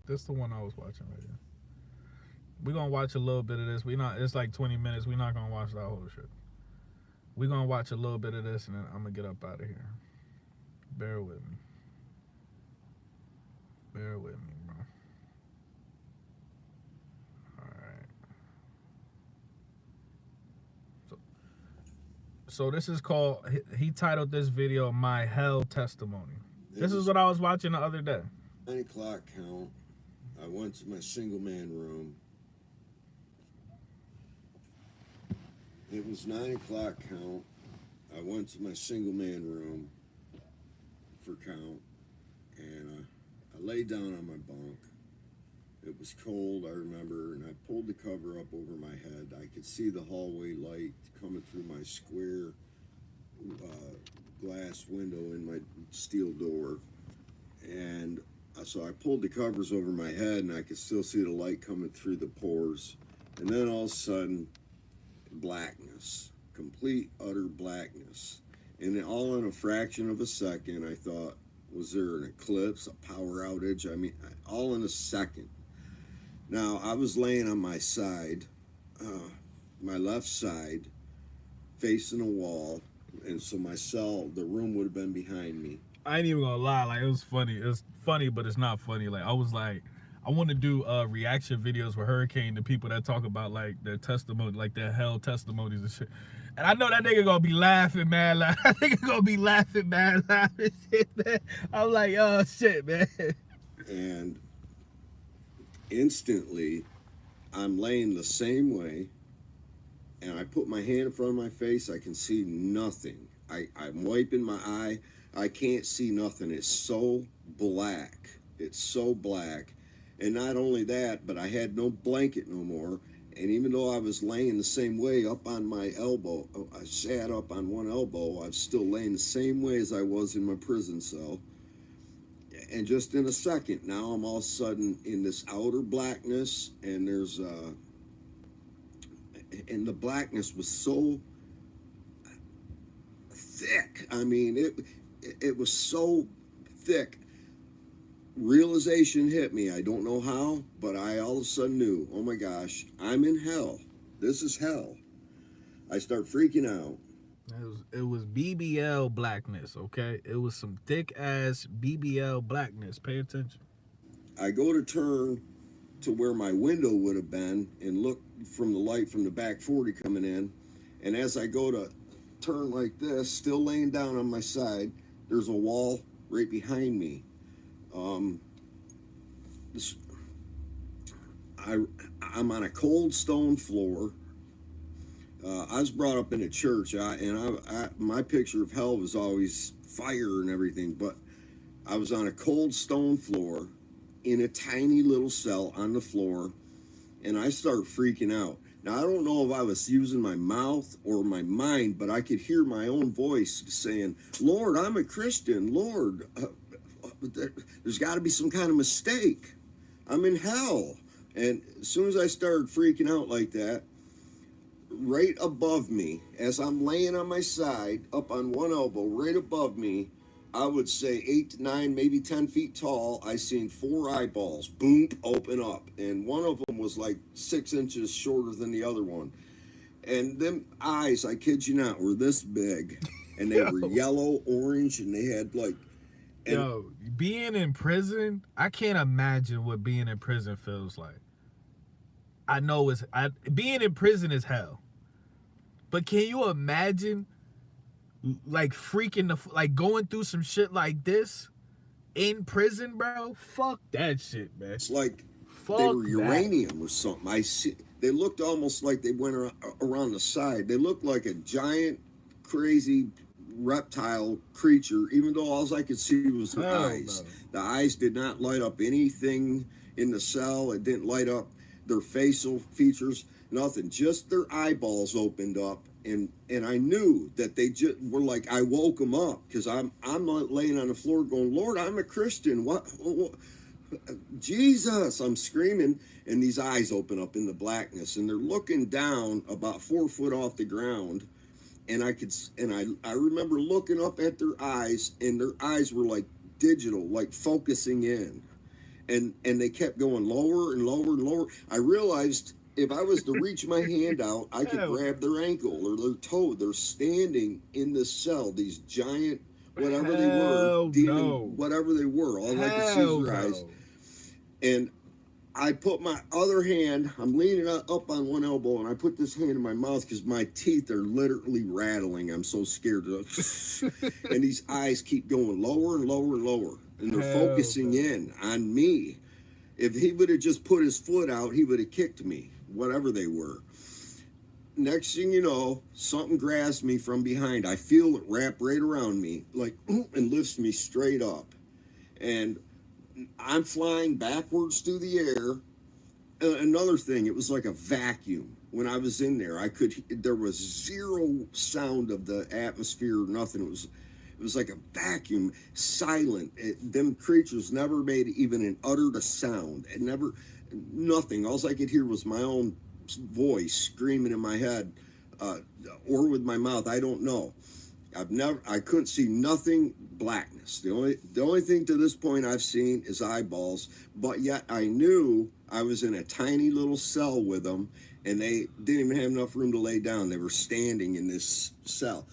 This is the one I was watching right here. We're gonna watch a little bit of this. It's like 20 minutes. We're not gonna watch that whole shit. We're gonna watch a little bit of this and then I'm gonna get up out of here. Bear with me. Bear with me, bro. Alright. So this is called, he titled this video, My Hell Testimony. This is what I was watching the other day. 9 o'clock count. I went to my single man room. It was 9 o'clock count. I went to my single man room for count, and I laid down on my bunk. It was was cold, I remember, and I pulled the cover up over my head. I could see the hallway light coming through my square glass window in my steel door. And so I pulled the covers over my head, and I could still see the light coming through the pores. And then all of a sudden, blackness, complete, utter blackness. And all in a fraction of a second, I thought, was there an eclipse, a power outage? I mean, all in a second. Now, I was laying on my side, my left side, facing a wall. And so my cell, the room would have been behind me. I ain't even gonna lie, like it was funny. It's funny, but it's not funny. Like I was like, I want to do reaction videos with Hurricane to people that talk about like their testimony, like their hell testimonies and shit. And I know that nigga gonna be laughing, man. Like, that nigga gonna be laughing, man. Laughing shit, man. I'm like, oh shit, man. And instantly, I'm laying the same way, and I put my hand in front of my face. I can see nothing. I'm wiping my eye. I can't see nothing. It's so black. It's so black. And not only that, but I had no blanket no more. And even though I was laying the same way up on my elbow, I sat up on one elbow, I was still laying the same way as I was in my prison cell. And just in a second, now I'm all of a sudden in this outer blackness, and there's, and the blackness was so thick. I mean, it was so thick. Realization hit me. I don't know how, but I all of a sudden knew, oh my gosh, I'm in hell. This is hell. I start freaking out. It was BBL blackness, okay? It was some thick ass BBL blackness. Pay attention. I go to turn to where my window would have been and look from the light from the back 40 coming in. And as I go to turn like this, still laying down on my side, there's a wall right behind me. I'm on a cold stone floor. I was brought up in a church, my picture of hell was always fire and everything, but I was on a cold stone floor in a tiny little cell on the floor, and I started freaking out. Now, I don't know if I was using my mouth or my mind, but I could hear my own voice saying, Lord, I'm a Christian. Lord, there's got to be some kind of mistake. I'm in hell. And as soon as I started freaking out like that, right above me, as I'm laying on my side, up on one elbow, right above me, I would say 8 to 9, maybe 10 feet tall, I seen 4 eyeballs, boom, open up. And one of them was like 6 inches shorter than the other one. And them eyes, I kid you not, were this big. And they were yellow, orange, and they had like... Yo, being in prison, I can't imagine what being in prison feels like. I know being in prison is hell. But can you imagine like going through some shit like this in prison, bro? Fuck that shit, man. It's like they were uranium or something. They looked almost like they went around the side. They looked like a giant, crazy reptile creature, even though all I could see was their eyes. No. The eyes did not light up anything in the cell. It didn't light up their facial features, nothing. Just their eyeballs opened up, and I knew that they just were like, I woke them up, because I'm not laying on the floor going, Lord, I'm a Christian. What? Jesus, I'm screaming, and these eyes open up in the blackness, and they're looking down about 4 foot off the ground. And I remember looking up at their eyes, and their eyes were like digital, like focusing in. And they kept going lower and lower and lower. I realized if I was to reach my hand out, I could grab their ankle or their toe. They're standing in this cell, these giant, whatever they were, demon, whatever they were. All I could see was their eyes. And I put my other hand, I'm leaning up on one elbow, and I put this hand in my mouth because my teeth are literally rattling. I'm so scared. And these eyes keep going lower and lower and lower. And they're focusing in on me. If he would have just put his foot out, he would have kicked me, whatever they were. Next thing you know, something grabs me from behind. I feel it wrap right around me, like, and lifts me straight up. And I'm flying backwards through the air, Another thing, it was like a vacuum. When I was in there, there was zero sound of the atmosphere, nothing. It was like a vacuum, silent. Them creatures never made even an uttered a sound. It never, nothing. All I could hear was my own voice screaming in my head, or with my mouth. I don't know. I couldn't see nothing, blackness. The only thing to this point I've seen is eyeballs, but yet I knew I was in a tiny little cell with them, and they didn't even have enough room to lay down. They were standing in this cell.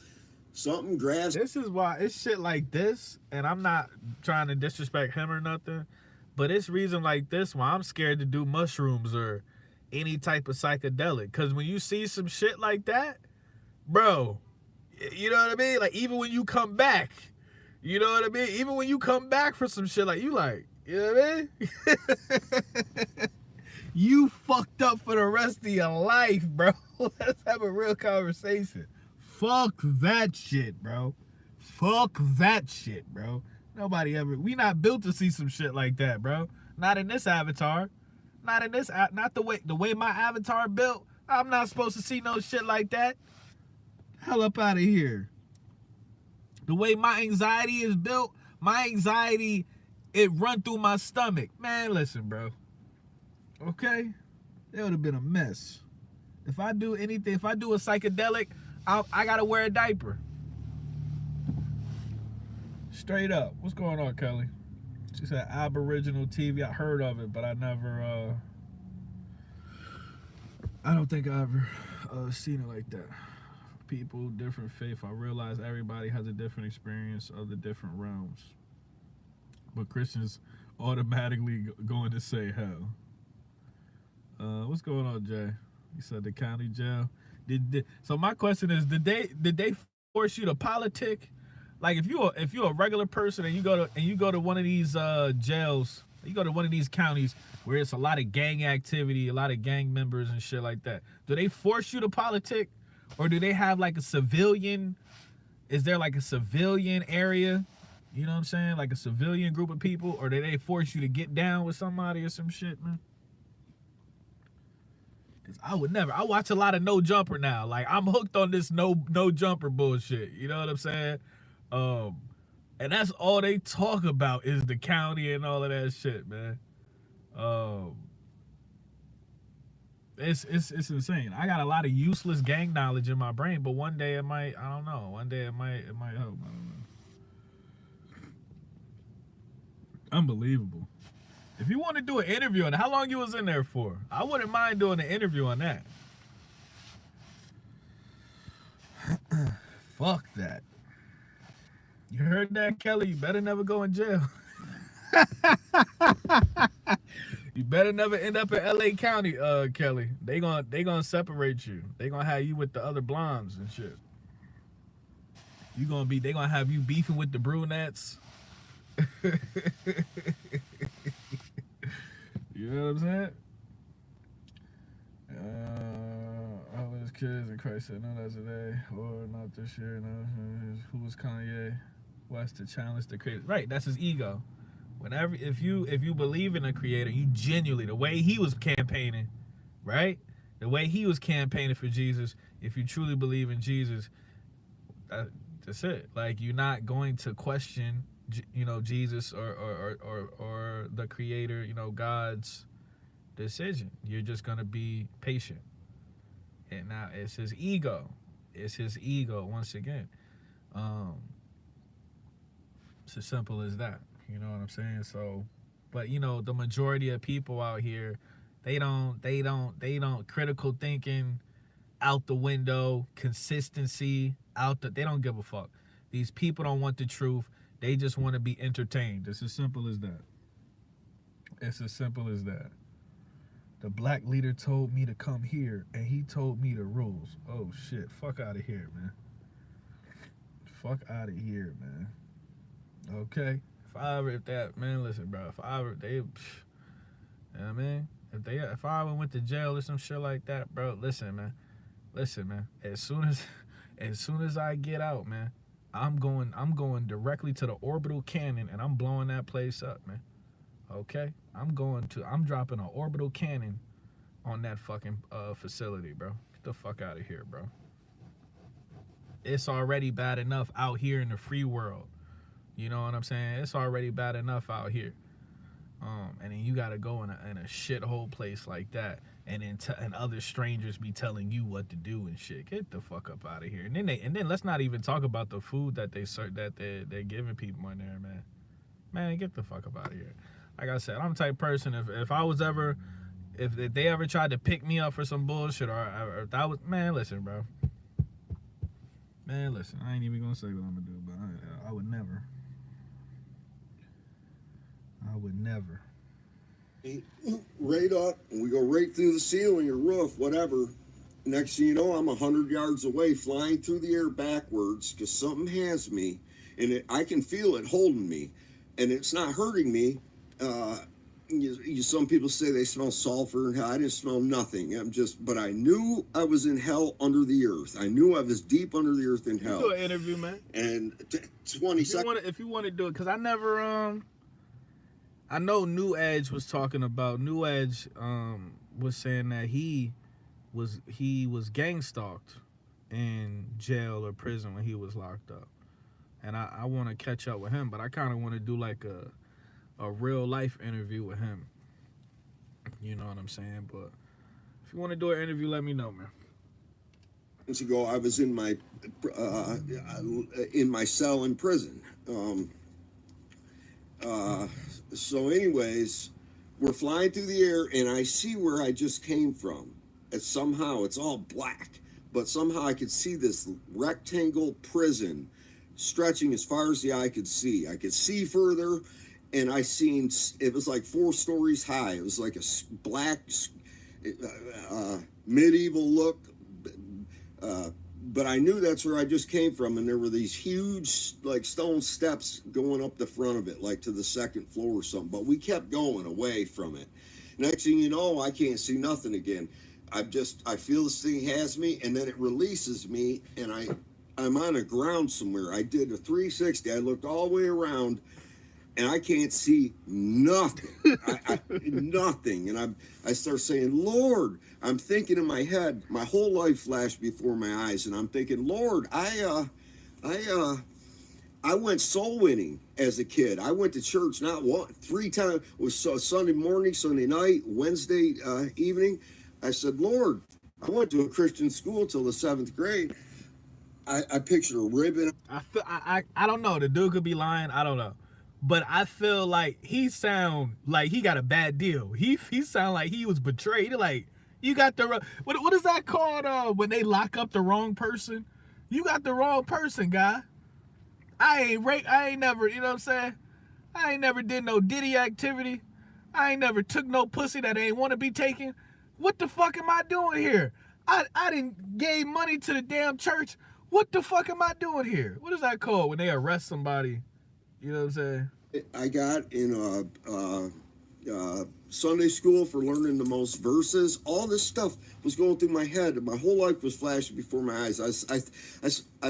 Something grabs. This is why it's shit like this, and I'm not trying to disrespect him or nothing, but it's reason like this why I'm scared to do mushrooms or any type of psychedelic. Cause when you see some shit like that, bro, you know what I mean? Like, even when you come back, you know what I mean? Even when you come back for some shit, like, you like, you know what I mean? You fucked up for the rest of your life, bro. Let's have a real conversation. Fuck that shit, bro. Fuck that shit, bro. Nobody ever, we not built to see some shit like that, bro. Not in this avatar. Not in this, not the way my avatar built. I'm not supposed to see no shit like that. Hell up out of here. The way my anxiety is built, my anxiety, it run through my stomach. Man, listen, bro. Okay? It would have been a mess. If I do anything, if I do a psychedelic, I gotta wear a diaper. Straight up. What's going on, Kelly? She said Aboriginal TV. I heard of it, but I never, I don't think I ever seen it like that. People, different faith. I realize everybody has a different experience of the different realms. But Christians automatically going to say hell. What's going on, Jay? You said the county jail. So my question is, did they force you to politic? Like, if you're a regular person and you go to one of these jails, you go to one of these counties where it's a lot of gang activity, a lot of gang members and shit like that, do they force you to politic, or do they have like a civilian? Is there like a civilian area? You know what I'm saying? Like a civilian group of people, or do they force you to get down with somebody or some shit, man? Cause I would never. I watch a lot of No Jumper now. Like, I'm hooked on this no jumper bullshit. You know what I'm saying? And that's all they talk about is the county and all of that shit, man. It's insane. I got a lot of useless gang knowledge in my brain, but one day it might. I don't know. One day it might help. I don't know. Unbelievable. If you want to do an interview on it, how long you was in there for? I wouldn't mind doing an interview on that. Fuck that. You heard that, Kelly? You better never go in jail. You better never end up in LA County, Kelly. They gonna separate you. They gonna have you with the other blondes and shit. They gonna have you beefing with the brunettes. You know what I'm saying? All his kids in Christ said, no, that's today, or not this year. No, who was Kanye West to challenge the creator? Right, that's his ego. Whenever, if you believe in a creator, you genuinely, the way he was campaigning, right? The way he was campaigning for Jesus, if you truly believe in Jesus, that's it. Like, you're not going to question, you know, Jesus or the creator, you know, God's decision. You're just going to be patient. And now it's his ego. It's his ego once again. It's as simple as that. You know what I'm saying? So, but you know, the majority of people out here, they don't critical thinking out the window, consistency they don't give a fuck. These people don't want the truth. They just want to be entertained. It's as simple as that. It's as simple as that. The black leader told me to come here, and he told me the rules. Oh, shit. Fuck out of here, man. Fuck out of here, man. Okay? Listen, bro. You know what I mean? If I ever went to jail or some shit like that, bro, listen, man. As soon as I get out, man, I'm going directly to the orbital cannon, and I'm blowing that place up, man. Okay? I'm dropping an orbital cannon on that fucking facility, bro. Get the fuck out of here, bro. It's already bad enough out here in the free world. You know what I'm saying? It's already bad enough out here. And then you gotta go in a shithole place like that, and then and other strangers be telling you what to do and shit. Get the fuck up out of here. And then let's not even talk about the food that they're giving people in there, man. Man, get the fuck up out of here. Like I said, I'm the type of person, if I was ever, if they ever tried to pick me up for some bullshit, or if that was, man, listen, bro. Man, listen, I ain't even gonna say what I'm gonna do, but I would never. I would never. Right up, and we go right through the ceiling or roof, whatever. Next thing you know, I'm 100 yards away, flying through the air backwards because something has me, and I can feel it holding me, and it's not hurting me. Some people say they smell sulfur and hell. I didn't smell nothing. But I knew I was in hell under the earth. I knew I was deep under the earth in hell. Do an interview, man. And 20 seconds. If you want to do it, because I never I know New Edge was talking about. New Edge was saying that he was gang stalked in jail or prison when he was locked up, and I want to catch up with him, but I kind of want to do like a real life interview with him. You know what I'm saying? But if you want to do an interview, let me know, man. Months ago, I was in my cell in prison. So anyways, we're flying through the air, and I see where I just came from. And somehow it's all black, but somehow I could see this rectangle prison stretching as far as the eye could see. I could see further, and I seen it was like 4 stories high. It was like a black medieval look, but I knew that's where I just came from, and there were these huge like stone steps going up the front of it, like to the 2nd floor or something. But we kept going away from it. Next thing you know, I can't see nothing again. I feel this thing has me, and then it releases me, and I'm on the ground somewhere. I did a 360. I looked all the way around, and I can't see nothing. Nothing. And I start saying, Lord, I'm thinking in my head, my whole life flashed before my eyes, and I'm thinking, Lord, I went soul winning as a kid. I went to church not 3 times. It was Sunday morning, Sunday night, Wednesday evening. I said, Lord, I went to a Christian school till the 7th grade. I pictured a ribbon. I don't know. The dude could be lying. I don't know. But I feel like he sound like he got a bad deal. He sound like he was betrayed. Like, you got the what is that called when they lock up the wrong person? You got the wrong person, guy. I ain't never, you know what I'm saying? I ain't never did no Diddy activity. I ain't never took no pussy that ain't want to be taken. What the fuck am I doing here? I didn't gave money to the damn church. What the fuck am I doing here? What is that called when they arrest somebody? You know what I'm saying? I got in Sunday school for learning the most verses. All this stuff was going through my head. My whole life was flashing before my eyes. I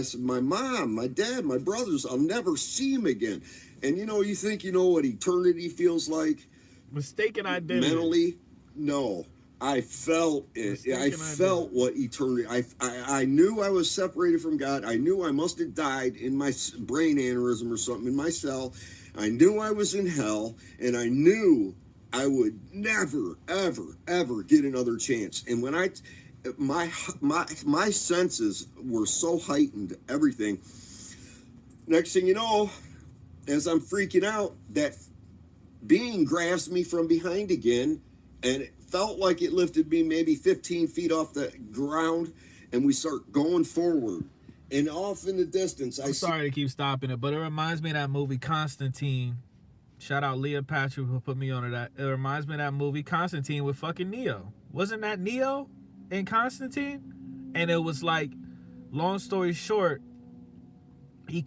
said, my mom, my dad, my brothers, I'll never see them again. And you think you know what eternity feels like? Mistaken identity. Mentally, no. I felt it. I felt what eternity. I knew I was separated from God. I knew I must have died in my brain aneurysm or something in my cell. I knew I was in hell, and I knew I would never, ever, ever get another chance. And when my senses were so heightened, everything. Next thing you know, as I'm freaking out, that being grabs me from behind again, and it felt like it lifted me maybe 15 feet off the ground, and we start going forward. And off in the distance, I'm sorry to keep stopping it, but it reminds me of that movie Constantine. Shout out Leah Patrick who put me onto that. It reminds me of that movie Constantine with fucking Neo. Wasn't that Neo in Constantine? And it was like, long story short, I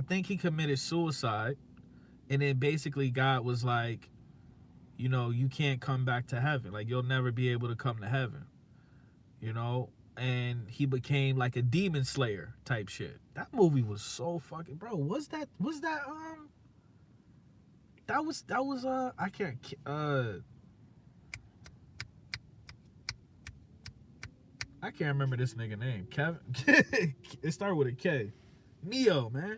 think he committed suicide. And then basically God was like, you can't come back to heaven. Like, you'll never be able to come to heaven. And he became like a demon slayer type shit. That movie was so fucking, bro. That was I can't I can't remember this nigga name. Kevin. It started with a K. Neo, man.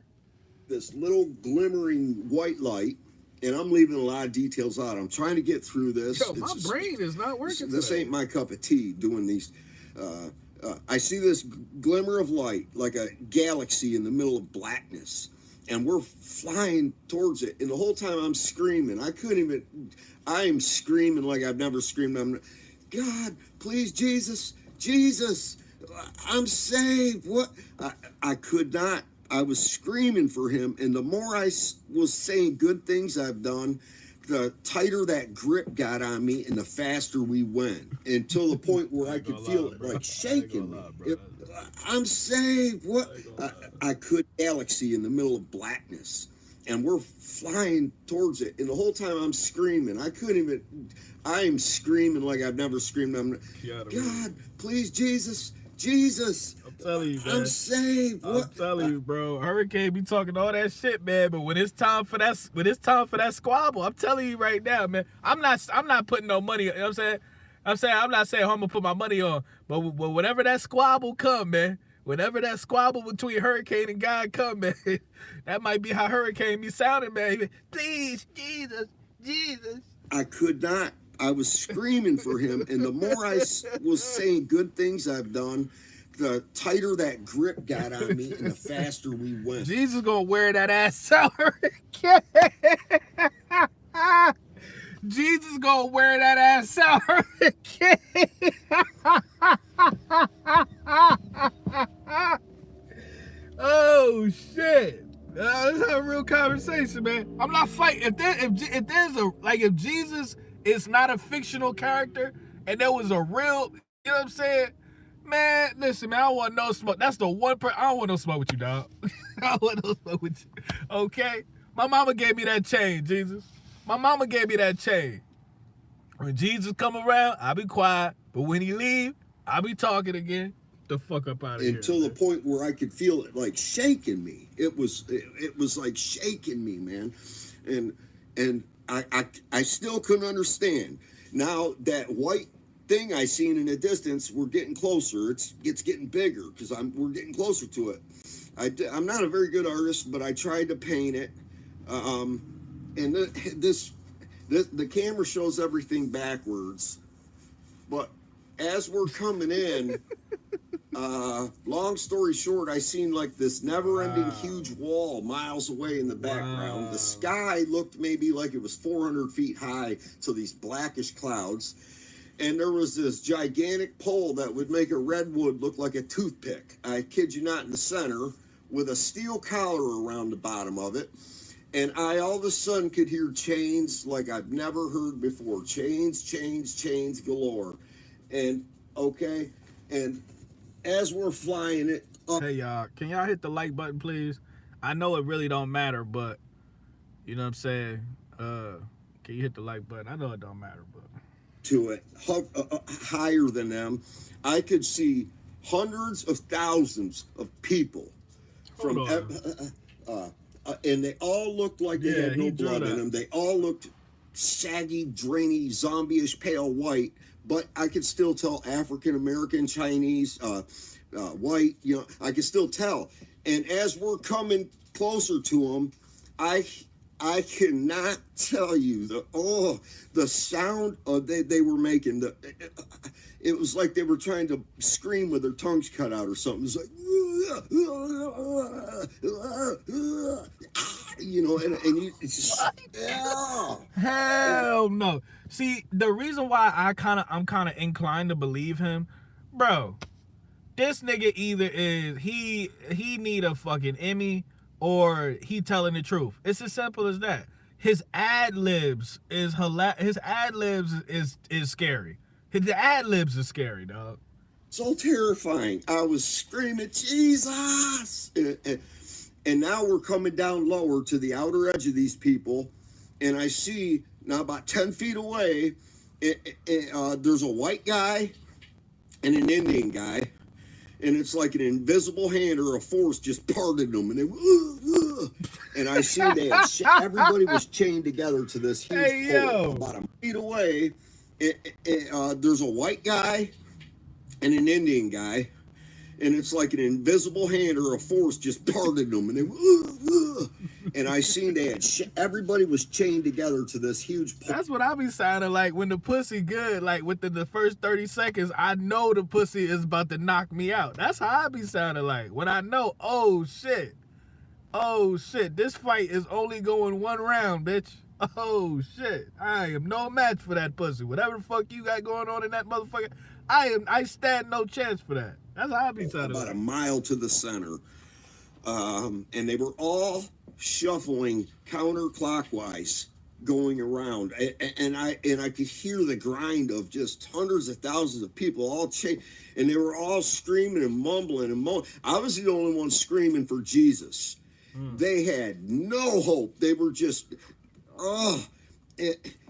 This little glimmering white light, and I'm leaving a lot of details out. I'm trying to get through this. Yo, my brain is not working This today. ain't my cup of tea doing these. I see this glimmer of light like a galaxy in the middle of blackness, and we're flying towards it. And the whole time I'm screaming. I am screaming like I've never screamed. God, please, Jesus, I'm saved. What? I could not. I was screaming for him, and the more I was saying good things I've done, the tighter that grip got on me, and the faster we went, until the point where I could feel it like shaking me. I'm saved. What? I could galaxy in the middle of blackness, and we're flying towards it, and the whole time I'm screaming. I am screaming like I've never screamed. God, please, Jesus. I'm telling you, man. I'm saved. What? I'm telling you, bro. Hurricane be talking all that shit, man. But when it's time for that squabble, I'm telling you right now, man. I'm not putting no money. You know what I'm saying? I'm not saying I'm gonna put my money on. But whenever that squabble come, man. Whenever that squabble between Hurricane and God come, man. That might be how Hurricane be sounding, man. Please, Jesus. I could not. I was screaming for him, and the more I was saying good things I've done, the tighter that grip got on me, and the faster we went. Jesus gonna wear that ass out. Jesus gonna wear that ass out. Oh shit! Let's have a real conversation, man. I'm not fighting. If Jesus is not a fictional character and there was a real, you know what I'm saying? Man, listen, man, I don't want no smoke. That's the one person. I don't want no smoke with you, dog. I don't want no smoke with you. Okay? My mama gave me that chain, Jesus. My mama gave me that chain. When Jesus come around, I be quiet. But when he leave, I be talking again. The fuck up out of here. Until the point where I could feel it like shaking me. It was like shaking me, man. And I still couldn't understand. Now that white thing I seen in the distance, we're getting closer. It's getting bigger because we're getting closer to it. I'm not a very good artist, but I tried to paint it. And the camera shows everything backwards. But as we're coming in, long story short, I seen like this never-ending huge wall miles away in the background. The sky looked maybe like it was 400 feet high to these blackish clouds. And there was this gigantic pole that would make a redwood look like a toothpick. I kid you not, in the center, with a steel collar around the bottom of it. And I all of a sudden could hear chains like I've never heard before. Chains galore. And, okay, and as we're flying it up. Hey, y'all, can y'all hit the like button, please? I know it really don't matter, but, you know what I'm saying? Can you hit the like button? I know it don't matter, but. To it, higher than them, I could see hundreds of thousands of people from, and they all looked like they had no blood in them. They all looked saggy, drainy, zombie-ish, pale white, but I could still tell African American, Chinese, white. You know, I could still tell. And as we're coming closer to them, I cannot tell you the sound they were making. It was like they were trying to scream with their tongues cut out or something. It was like, you know, and you, it's just, yeah. Hell no. See, the reason why I'm kind of inclined to believe him, bro. This nigga either is he need a fucking Emmy, or he telling the truth. It's as simple as that. His ad libs is His ad libs is scary. His ad libs is scary, dog. So terrifying. I was screaming, Jesus! And now we're coming down lower to the outer edge of these people, and I see now about 10 feet away, there's a white guy and an Indian guy. And it's like an invisible hand or a force just parted them, and they and I see everybody was chained together to this huge pole about a feet away. There's a white guy and an Indian guy, and it's like an invisible hand or a force just parted them, and they and I seen they had everybody was chained together to this huge pole. That's what I be sounding like when the pussy good. Like within the first 30 seconds, I know the pussy is about to knock me out. That's how I be sounding like when I know, oh shit, this fight is only going one round, bitch. Oh shit, I am no match for that pussy. Whatever the fuck you got going on in that motherfucker, I stand no chance for that. That's how I be sounding About like. a mile to the center, and they were all shuffling counterclockwise, going around, and I could hear the grind of just hundreds of thousands of people all and they were all screaming and mumbling and moaning. I was the only one screaming for Jesus. They had no hope. They were just,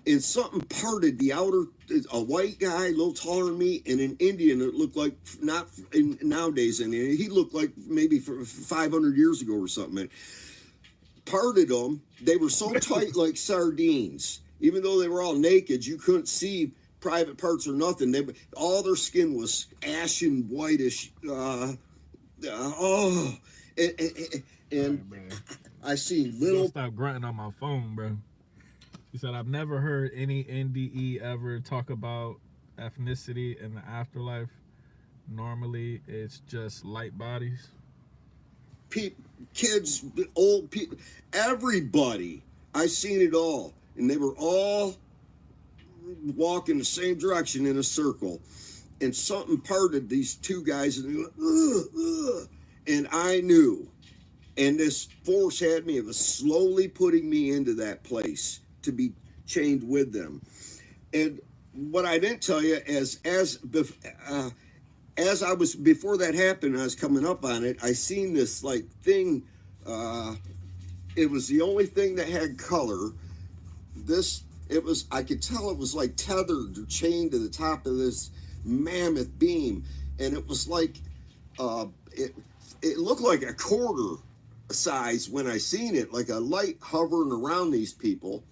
and something parted the outer, a white guy, a little taller than me, and an Indian that looked like, not in nowadays Indian, he looked like maybe 500 years ago or something. Parted them. They were so tight like sardines. Even though they were all naked, you couldn't see private parts or nothing. All their skin was ashen whitish. And I seen little. Stop grunting on my phone, bro. He said, I've never heard any NDE ever talk about ethnicity in the afterlife. Normally, it's just light bodies. Kids, old people, everybody. I seen it all. And they were all walking the same direction in a circle. And something parted these two guys, and they went, and I knew. And this force had me. It was slowly putting me into that place to be chained with them. And what I didn't tell you is, as I was, before that happened, I was coming up on it, I seen this like thing. It was the only thing that had color. I could tell it was like tethered or chained to the top of this mammoth beam. And it was like, it looked like a quarter size when I seen it, like a light hovering around these people,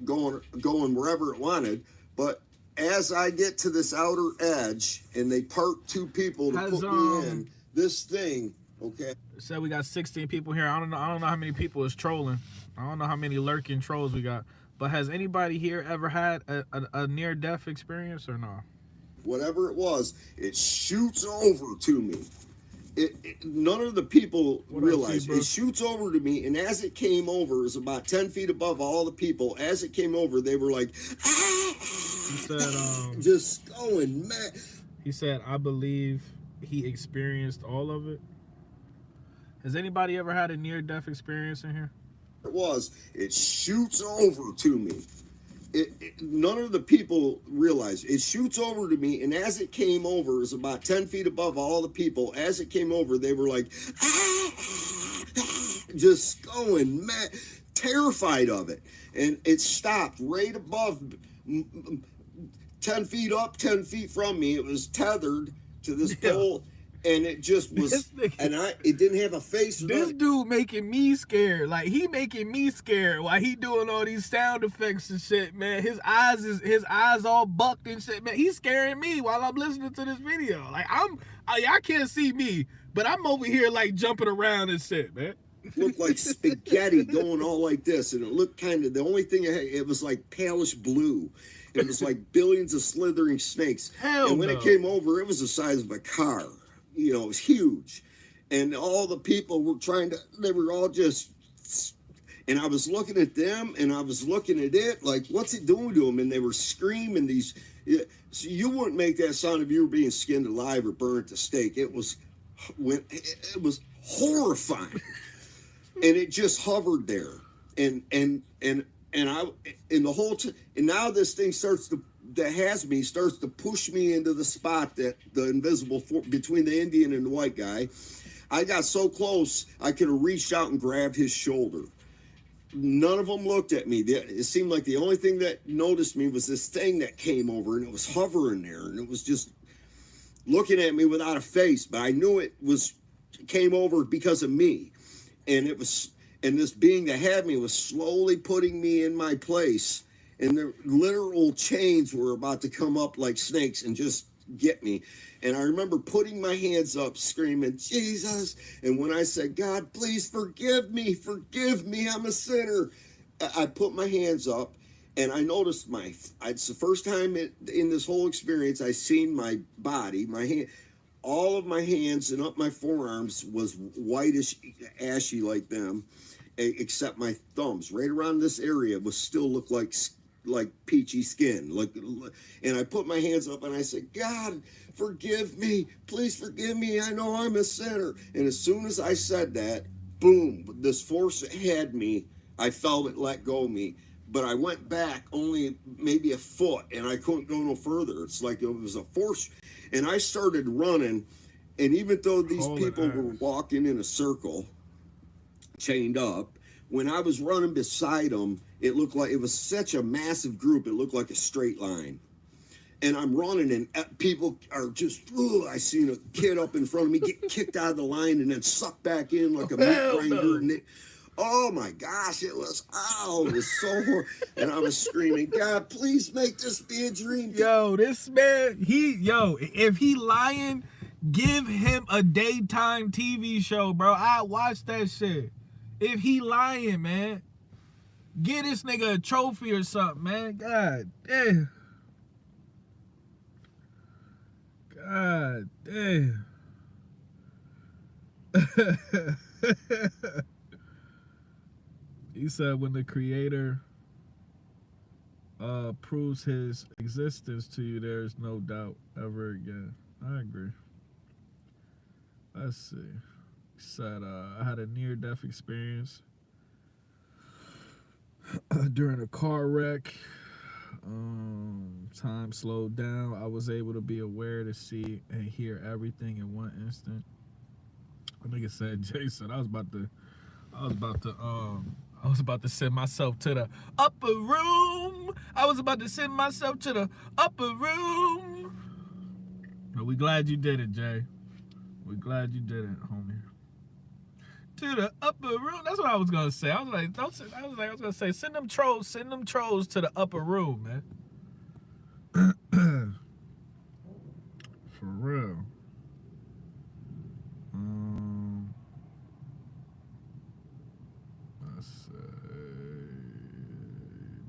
going wherever it wanted. But as I get to this outer edge and they part two people to put me in this thing, okay. Said we got 16 people here. I don't know how many people is trolling. I don't know how many lurking trolls we got. But has anybody here ever had a near-death experience or no? Whatever it was, it shoots over to me. None of the people realized it shoots over to me, and as it came over, it was about 10 feet above all the people. As it came over, they were like, he said, just going mad. He said, I believe he experienced all of it. Has anybody ever had a near-death experience in here? It shoots over to me. None of the people realized it shoots over to me, and as it came over, it was about 10 feet above all the people. As it came over, they were like, just going mad, terrified of it. And it stopped right above 10 feet up, 10 feet from me. It was tethered to this pole. And it just was, it didn't have a face. This dude making me scared. Like, he making me scared while he doing all these sound effects and shit, man. His eyes all bucked and shit, man. He's scaring me while I'm listening to this video. Like, I can't see me, but I'm over here like jumping around and shit, man. It looked like spaghetti going all like this, and it looked kind of, the only thing it was like palish blue. It was like billions of slithering snakes. And when it came over, it was the size of a car. You know, it was huge. And all the people were they were all just, and I was looking at them and I was looking at it, like, what's it doing to them? And they were screaming these, so you wouldn't make that sound if you were being skinned alive or burned at the stake. It was horrifying. And it just hovered there. And the whole time, and now this thing starts to push me into the spot that the invisible between the Indian and the white guy. I got so close, I could have reached out and grabbed his shoulder. None of them looked at me. It seemed like the only thing that noticed me was this thing that came over, and it was hovering there, and it was just looking at me without a face, but I knew it came over because of me. And this being that had me was slowly putting me in my place. and the literal chains were about to come up like snakes and just get me. And I remember putting my hands up, screaming, Jesus. And when I said, God, please forgive me, I'm a sinner. I put my hands up, and I noticed it's the first time in this whole experience I seen my body, my hand, all of my hands and up my forearms was whitish, ashy like them, except my thumbs. Right around this area was still looked like peachy skin. And I put my hands up and I said, God, forgive me, please forgive me. I know I'm a sinner. And as soon as I said that, boom, this force that had me, I felt it let go of me. But I went back only maybe a foot and I couldn't go no further. It's like it was a force. And I started running. And even though these people were walking in a circle, chained up, when I was running beside them, it looked like it was such a massive group. It looked like a straight line. And I'm running, and people are just, I seen a kid up in front of me get kicked out of the line and then sucked back in like a meat grinder. And oh my gosh, it was so horrible. And I was screaming, God, please make this be a dream. Yo, this man, if he lying, give him a daytime TV show, bro. I watch that shit. If he lying, man, get this nigga a trophy or something, man. God damn. God damn. He said when the creator proves his existence to you, there is no doubt ever again. I agree. Let's see. He said, I had a near-death experience during a car wreck. Time slowed down. I was able to be aware to see and hear everything in one instant. I think it said Jason. I was about to send myself to the upper room. But we glad you did it, Jay. We glad you did it, homie. To the upper room. That's what I was gonna say. I was gonna say, send them trolls to the upper room, man. For real. Let's say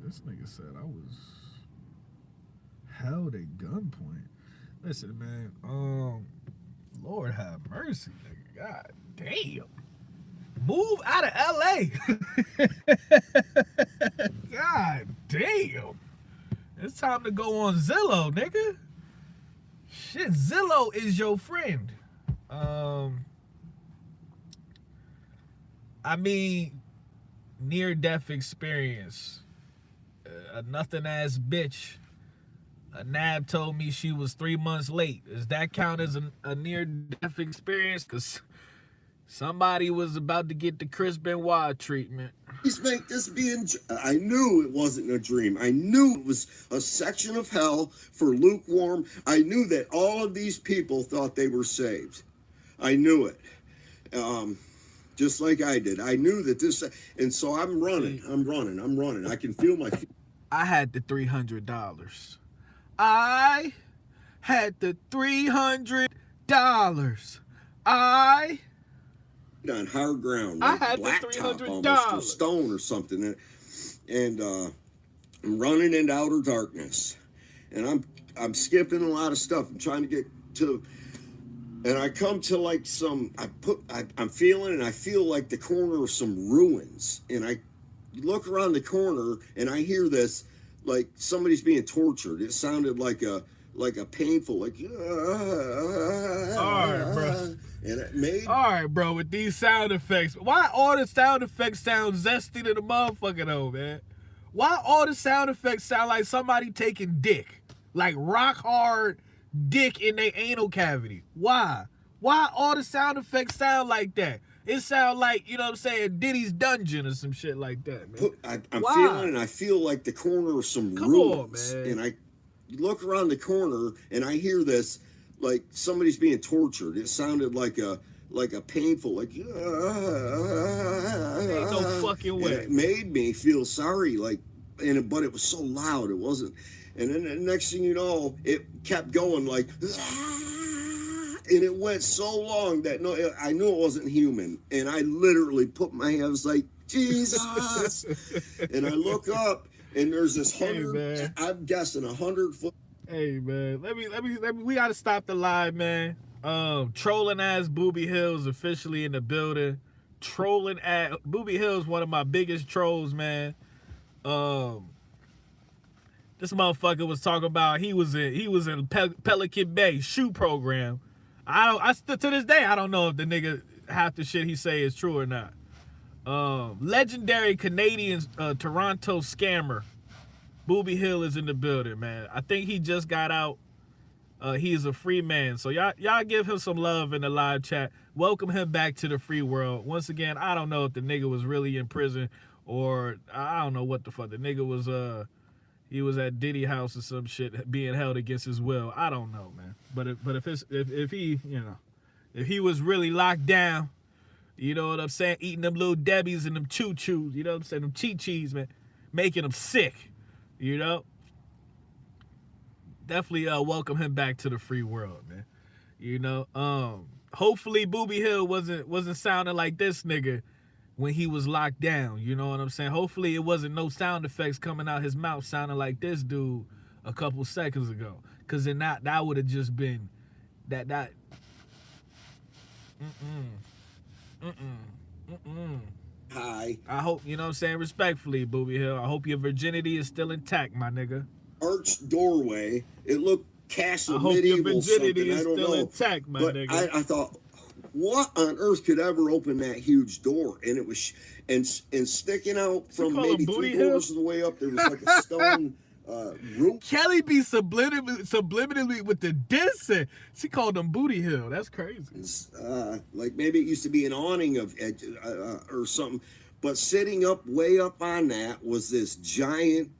this nigga said I was held at gunpoint. Listen, man. Lord have mercy, nigga. God damn. Move out of LA. God damn. It's time to go on Zillow, nigga. Shit, Zillow is your friend. I mean, near-death experience. A nothing-ass bitch. A nab told me she was 3 months late. Does that count as a near-death experience? Because somebody was about to get the Chris Benoit treatment. Please make this be I knew it wasn't a dream. I knew it was a section of hell for lukewarm. I knew that all of these people thought they were saved. I knew it. Just like I did. I knew that this, and so I'm running. I can feel my feet. I had the $300. I had the $300. On hard ground, I like had the blacktop $300 almost, or stone or something, and I'm running into outer darkness, and I'm skipping a lot of stuff. I'm trying to get to, and I come to like I'm feeling, and I feel like the corner of some ruins, and I look around the corner, and I hear this like somebody's being tortured. It sounded like a painful, like. All right, bro. And it made. All right, bro. With these sound effects, why all the sound effects sound zesty to the motherfucker though, man? Why all the sound effects sound like somebody taking dick, like rock hard dick in their anal cavity? Why? Why all the sound effects sound like that? It sound like, you know what I'm saying, Diddy's Dungeon or some shit like that, man. I'm feeling, and I feel like the corner of some ruins, on, man. And I look around the corner, and I hear this, like somebody's being tortured. It sounded like a painful, like. Ain't no fucking way. And it made me feel sorry, like but it was so loud, it wasn't. And then the next thing you know, it kept going like, and it went so long that I knew it wasn't human. And I literally put my hand, I was like, Jesus. And I look up, and there's this 100, I'm guessing 100-foot. Hey man, let me. We gotta stop the live, man. Trolling ass Booby Hills officially in the building. Trolling ass Booby Hills, one of my biggest trolls, man. This motherfucker was talking about he was in Pelican Bay shoe program. To this day I don't know if the nigga half the shit he say is true or not. Legendary Canadian Toronto scammer Booby Hill is in the building, man. I think he just got out. He is a free man, so y'all give him some love in the live chat. Welcome him back to the free world. Once again, I don't know if the nigga was really in prison or I don't know what the fuck the nigga was. He was at Diddy house or some shit being held against his will. I don't know, man. But if he, you know, if he was really locked down, you know what I'm saying, eating them little Debbies and them choo-choos, you know what I'm saying, them Chi-Chis, man, making him sick, you know. Definitely welcome him back to the free world, man. You know, hopefully Booby Hill wasn't sounding like this nigga when he was locked down, you know what I'm saying? Hopefully it wasn't no sound effects coming out his mouth sounding like this dude a couple seconds ago. Cause then that would have just been that Hi. I hope, you know what I'm saying, respectfully, Booby Hill, I hope your virginity is still intact, my nigga. Arched doorway. It looked castle I hope medieval your virginity something. is I don't still know. intact, my But nigga. I thought, what on earth could ever open that huge door? And it was, and sticking out from call maybe him Booty 3/4 of the way up, there was like a stone roof. Kelly be subliminally with the dissing. She called him Booty Hill. That's crazy. Like maybe it used to be an awning of or something. But sitting up way up on that was this giant.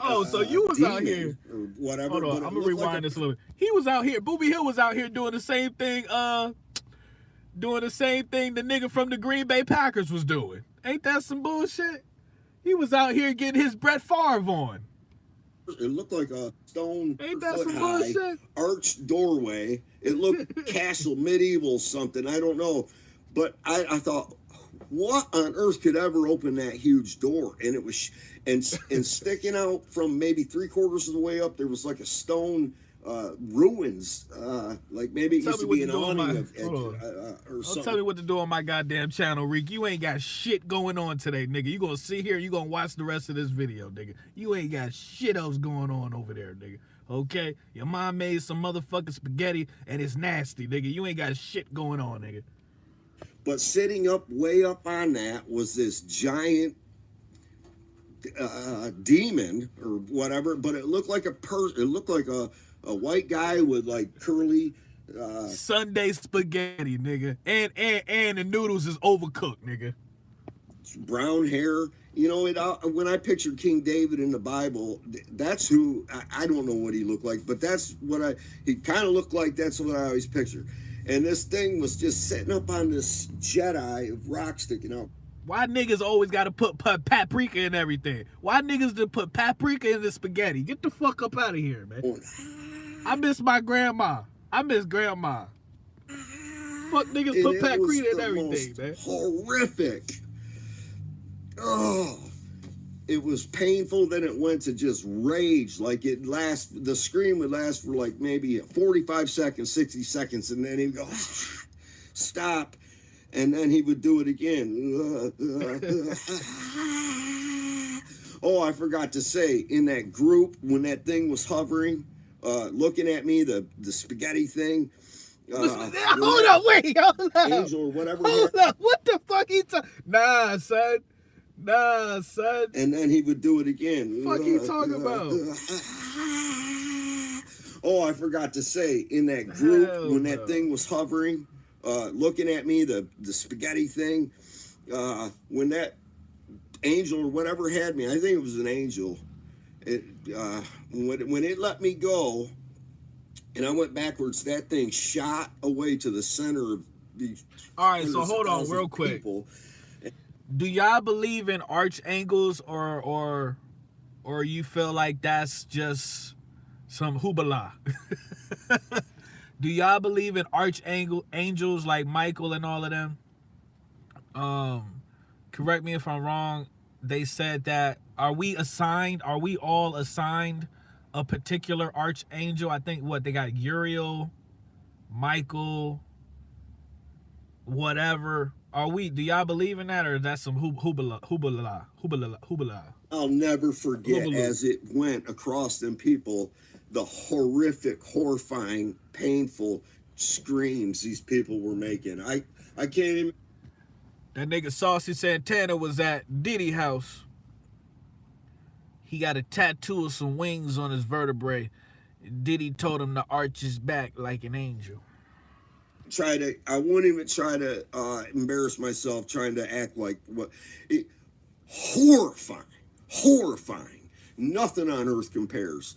Oh, so you was out here. Or whatever. Hold on, I'm gonna rewind this a little bit. He was out here. Booby Hill was out here doing the same thing. Doing the same thing the nigga from the Green Bay Packers was doing. Ain't that some bullshit? He was out here getting his Brett Favre on. It looked like a stone Ain't that foot some high bullshit? arched doorway. It looked castle medieval something. I don't know, but I thought, what on earth could ever open that huge door? And it was, and sticking out from maybe 3/4 of the way up, there was like a stone ruins. Like maybe it used to be an awning of or Don't something. tell me what to do on my goddamn channel, Reek. You ain't got shit going on today, nigga. You gonna sit here, you gonna watch the rest of this video, nigga. You ain't got shit else going on over there, nigga. Okay? Your mom made some motherfucking spaghetti and it's nasty, nigga. You ain't got shit going on, nigga. But sitting up way up on that was this giant demon or whatever, but it looked like a person. It looked like a white guy with like curly Sunday spaghetti, nigga. And the noodles is overcooked, nigga. brown hair. You know, when I pictured King David in the Bible, that's who, I don't know what he looked like, but that's what he kind of looked like. That's what I always pictured. And this thing was just sitting up on this Jedi of rock sticking out. Why niggas always gotta put paprika in everything? Why niggas to put paprika in the spaghetti? Get the fuck up out of here, man. I miss my grandma. I miss grandma. Fuck niggas And put it was paprika in the everything, most man. horrific. Oh, it was painful. Then it went to just rage. Like the scream would last for like maybe 45 seconds, 60 seconds. And then he'd go, stop. And then he would do it again. Oh, I forgot to say, in that group, when that thing was hovering, looking at me, the spaghetti thing. Hold up, wait, hold up. Angel or whatever. Hold up, what the fuck he talking? Nah, son. And then he would do it again. Fuck you talking about? Oh, I forgot to say, in that group, Hell when no. that thing was hovering, looking at me, the spaghetti thing, when that angel or whatever had me, I think it was an angel, when it let me go, and I went backwards, that thing shot away to the center of the. All right, so hold on real quick. People. Do y'all believe in archangels, or you feel like that's just some hoobala? Do y'all believe in angels like Michael and all of them? Correct me if I'm wrong. They said that are we all assigned a particular archangel? I think they got Uriel, Michael, whatever. Do y'all believe in that, or is that some hoobala? I'll never forget Hoobala. as it went across them people, the horrific, horrifying, painful screams these people were making. I can't even. That nigga Saucy Santana was at Diddy house. He got a tattoo of some wings on his vertebrae. Diddy told him to arch his back like an angel. I wouldn't even try to embarrass myself trying to act like horrifying. Nothing on earth compares.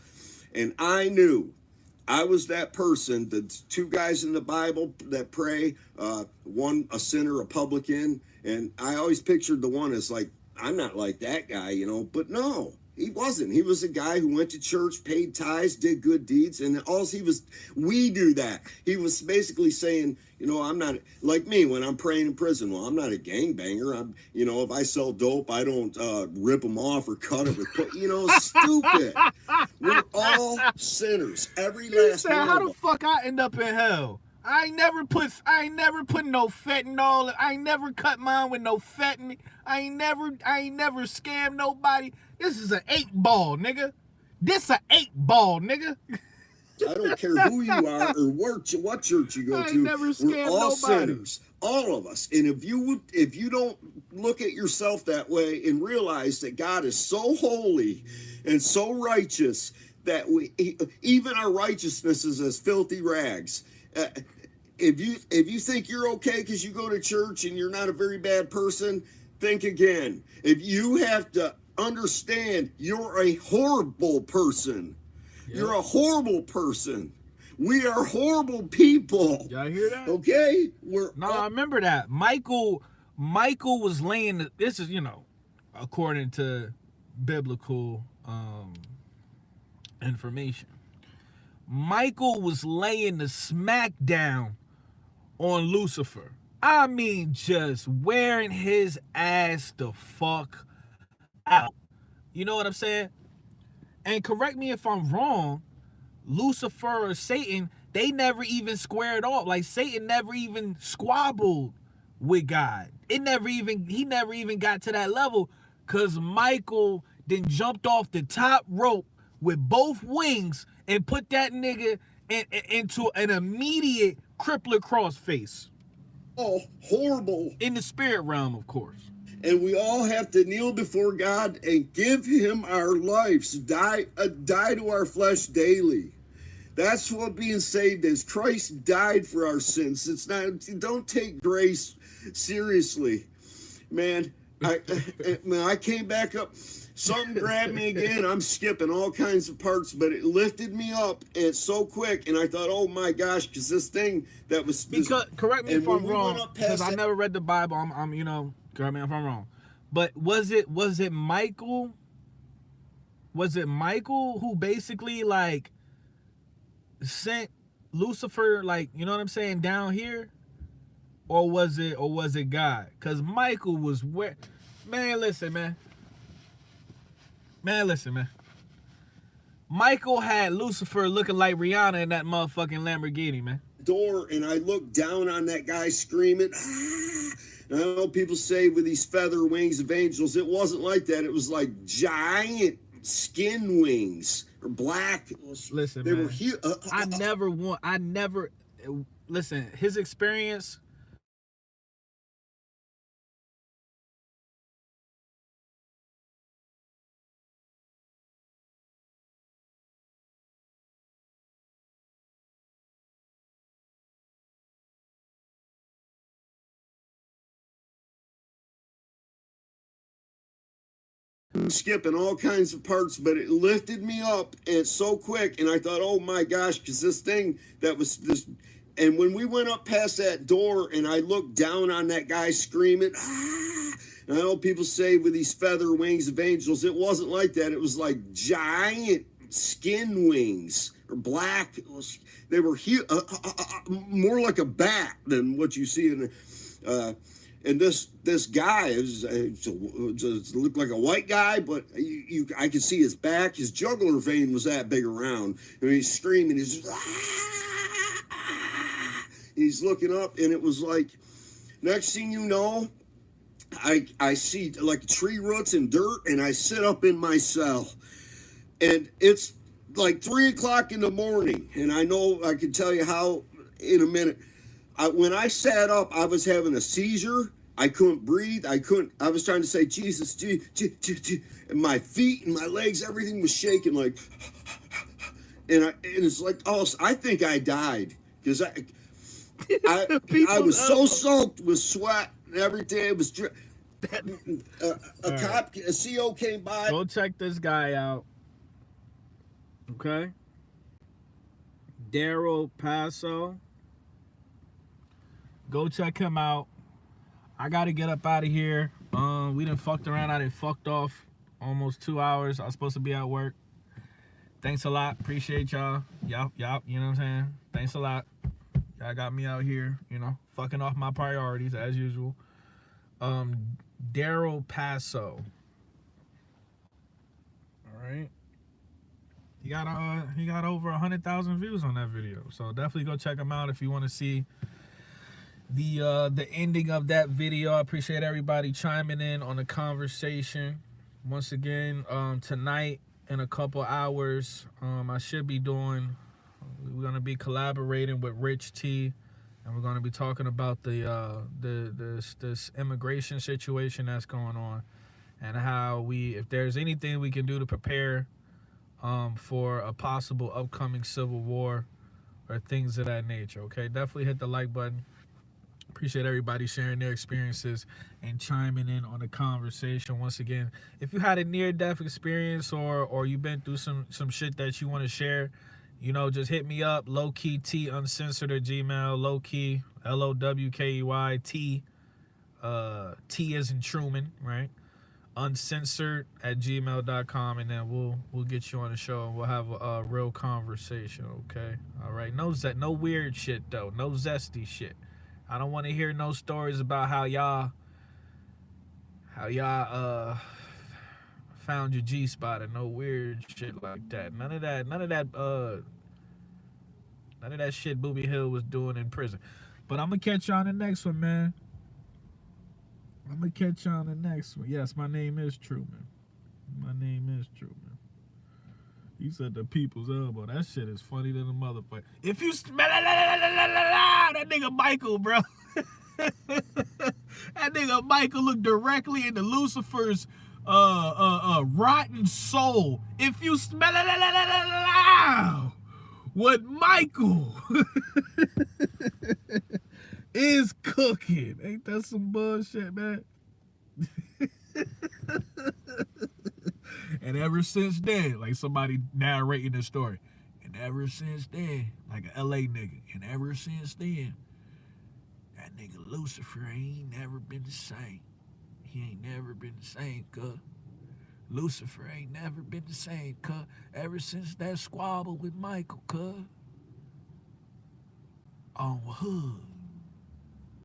And I knew I was that person, the two guys in the Bible that pray, one a sinner, a publican, and I always pictured the one as like, I'm not like that guy, you know, but no. He wasn't. He was a guy who went to church, paid tithes, did good deeds, and we do that. He was basically saying, you know, I'm not like me when I'm praying in prison. Well, I'm not a gangbanger. If I sell dope, I don't rip them off or cut them. Stupid. We're all sinners. Every last one. How the fuck I end up in hell? I ain't never put no fentanyl. I ain't never cut mine with no fentanyl. I ain't never scammed nobody. This is an 8-ball, nigga. This a 8-ball, nigga. I don't care who you are or what church you go to. Never We're all nobody. sinners, all of us. And if you don't look at yourself that way and realize that God is so holy and so righteous that even our righteousness is as filthy rags. If you think you're okay because you go to church and you're not a very bad person, think again. If you have to understand you're a horrible person. Yep. You're a horrible person. We are horrible people. Y'all hear that? Okay? I remember that. Michael was laying, this is, according to biblical information. Michael was laying the smack down on Lucifer. I mean, just wearing his ass the fuck out. You know what I'm saying? And correct me if I'm wrong, Lucifer or Satan, they never even squared off. Like, Satan never even squabbled with God. He never even got to that level, because Michael then jumped off the top rope with both wings and put that nigga into an immediate crippler crossface. Oh, horrible. In the spirit realm, of course. And we all have to kneel before God and give him our lives, die to our flesh daily. That's what being saved is. Christ died for our sins. It's not, don't take grace seriously. Man, I came back up. Something grabbed me again. I'm skipping all kinds of parts, but it lifted me up, and it's so quick. And I thought, oh my gosh, because this thing that was correct me if I'm wrong, because I never read the Bible. I'm correct me if I'm wrong. But was it Michael? Was it Michael who basically like sent Lucifer, like, you know what I'm saying, down here? Or was it God? Because Michael was where. Man, listen, man. Michael had Lucifer looking like Rihanna in that motherfucking Lamborghini, man. Door, and I looked down on that guy screaming. Ah! And I know people say with these feather wings of angels, it wasn't like that. It was like giant skin wings, or black. Listen, they man. Were huge. Listen, his experience. Skipping all kinds of parts, but it lifted me up, and it's so quick. And I thought, oh my gosh, because this thing that was this. And when we went up past that door and I looked down on that guy screaming, ah, And I know people say with these feather wings of angels, it wasn't like that. It was like giant skin wings, or black. They were more like a bat than what you see in. And this guy looked like a white guy, but I could see his back. His jugular vein was that big around, and he's screaming. He's looking up, and it was like, next thing you know, I see like tree roots and dirt, and I sit up in my cell, and it's like 3 o'clock in the morning, and I know I can tell you how in a minute. When I sat up, I was having a seizure. I couldn't breathe. I was trying to say Jesus, and my feet and my legs, everything was shaking like, and it's like, oh, I think I died because I was so soaked with sweat and everything. It was a CO came by. Go check this guy out. Okay. Daryl Paso. Go check him out. I gotta get up out of here. We done fucked around. I done fucked off almost 2 hours. I was supposed to be at work. Thanks a lot. Appreciate y'all. Y'all, you know what I'm saying? Thanks a lot. Y'all got me out here, you know, fucking off my priorities as usual. Daryl Paso. All right. He got over 100,000 views on that video. So definitely go check him out if you want to see the ending of that video. I appreciate everybody chiming in on the conversation. Once again, tonight in a couple hours, we're gonna be collaborating with Rich T, and we're gonna be talking about this immigration situation that's going on, and how if there's anything we can do to prepare for a possible upcoming civil war or things of that nature. Okay, definitely hit the like button. Appreciate everybody sharing their experiences and chiming in on the conversation. Once again, if you had a near-death experience or you've been through some shit that you want to share, you know, just hit me up. Lowkey T Uncensored at Gmail. Lowkey LOWKEY T. T as in Truman, right? Uncensored at gmail.com, and then we'll get you on the show and we'll have a real conversation. Okay, all right. No weird shit though. No zesty shit. I don't want to hear no stories about how y'all found your G-spot and no weird shit like that. None of that shit Booby Hill was doing in prison. But I'm gonna catch you on the next one, man. Yes, my name is Truman. He said the people's elbow. That shit is funny than a motherfucker. If you smell that nigga Michael, bro. That nigga Michael looked directly into Lucifer's rotten soul. If you smell what Michael is cooking. Ain't that some bullshit, man? And ever since then, like somebody narrating the story, and ever since then, like a LA nigga, and ever since then, that nigga Lucifer ain't never been the same. He ain't never been the same, cuz. Lucifer ain't never been the same, cuz. Ever since that squabble with Michael, cuz. On Hood.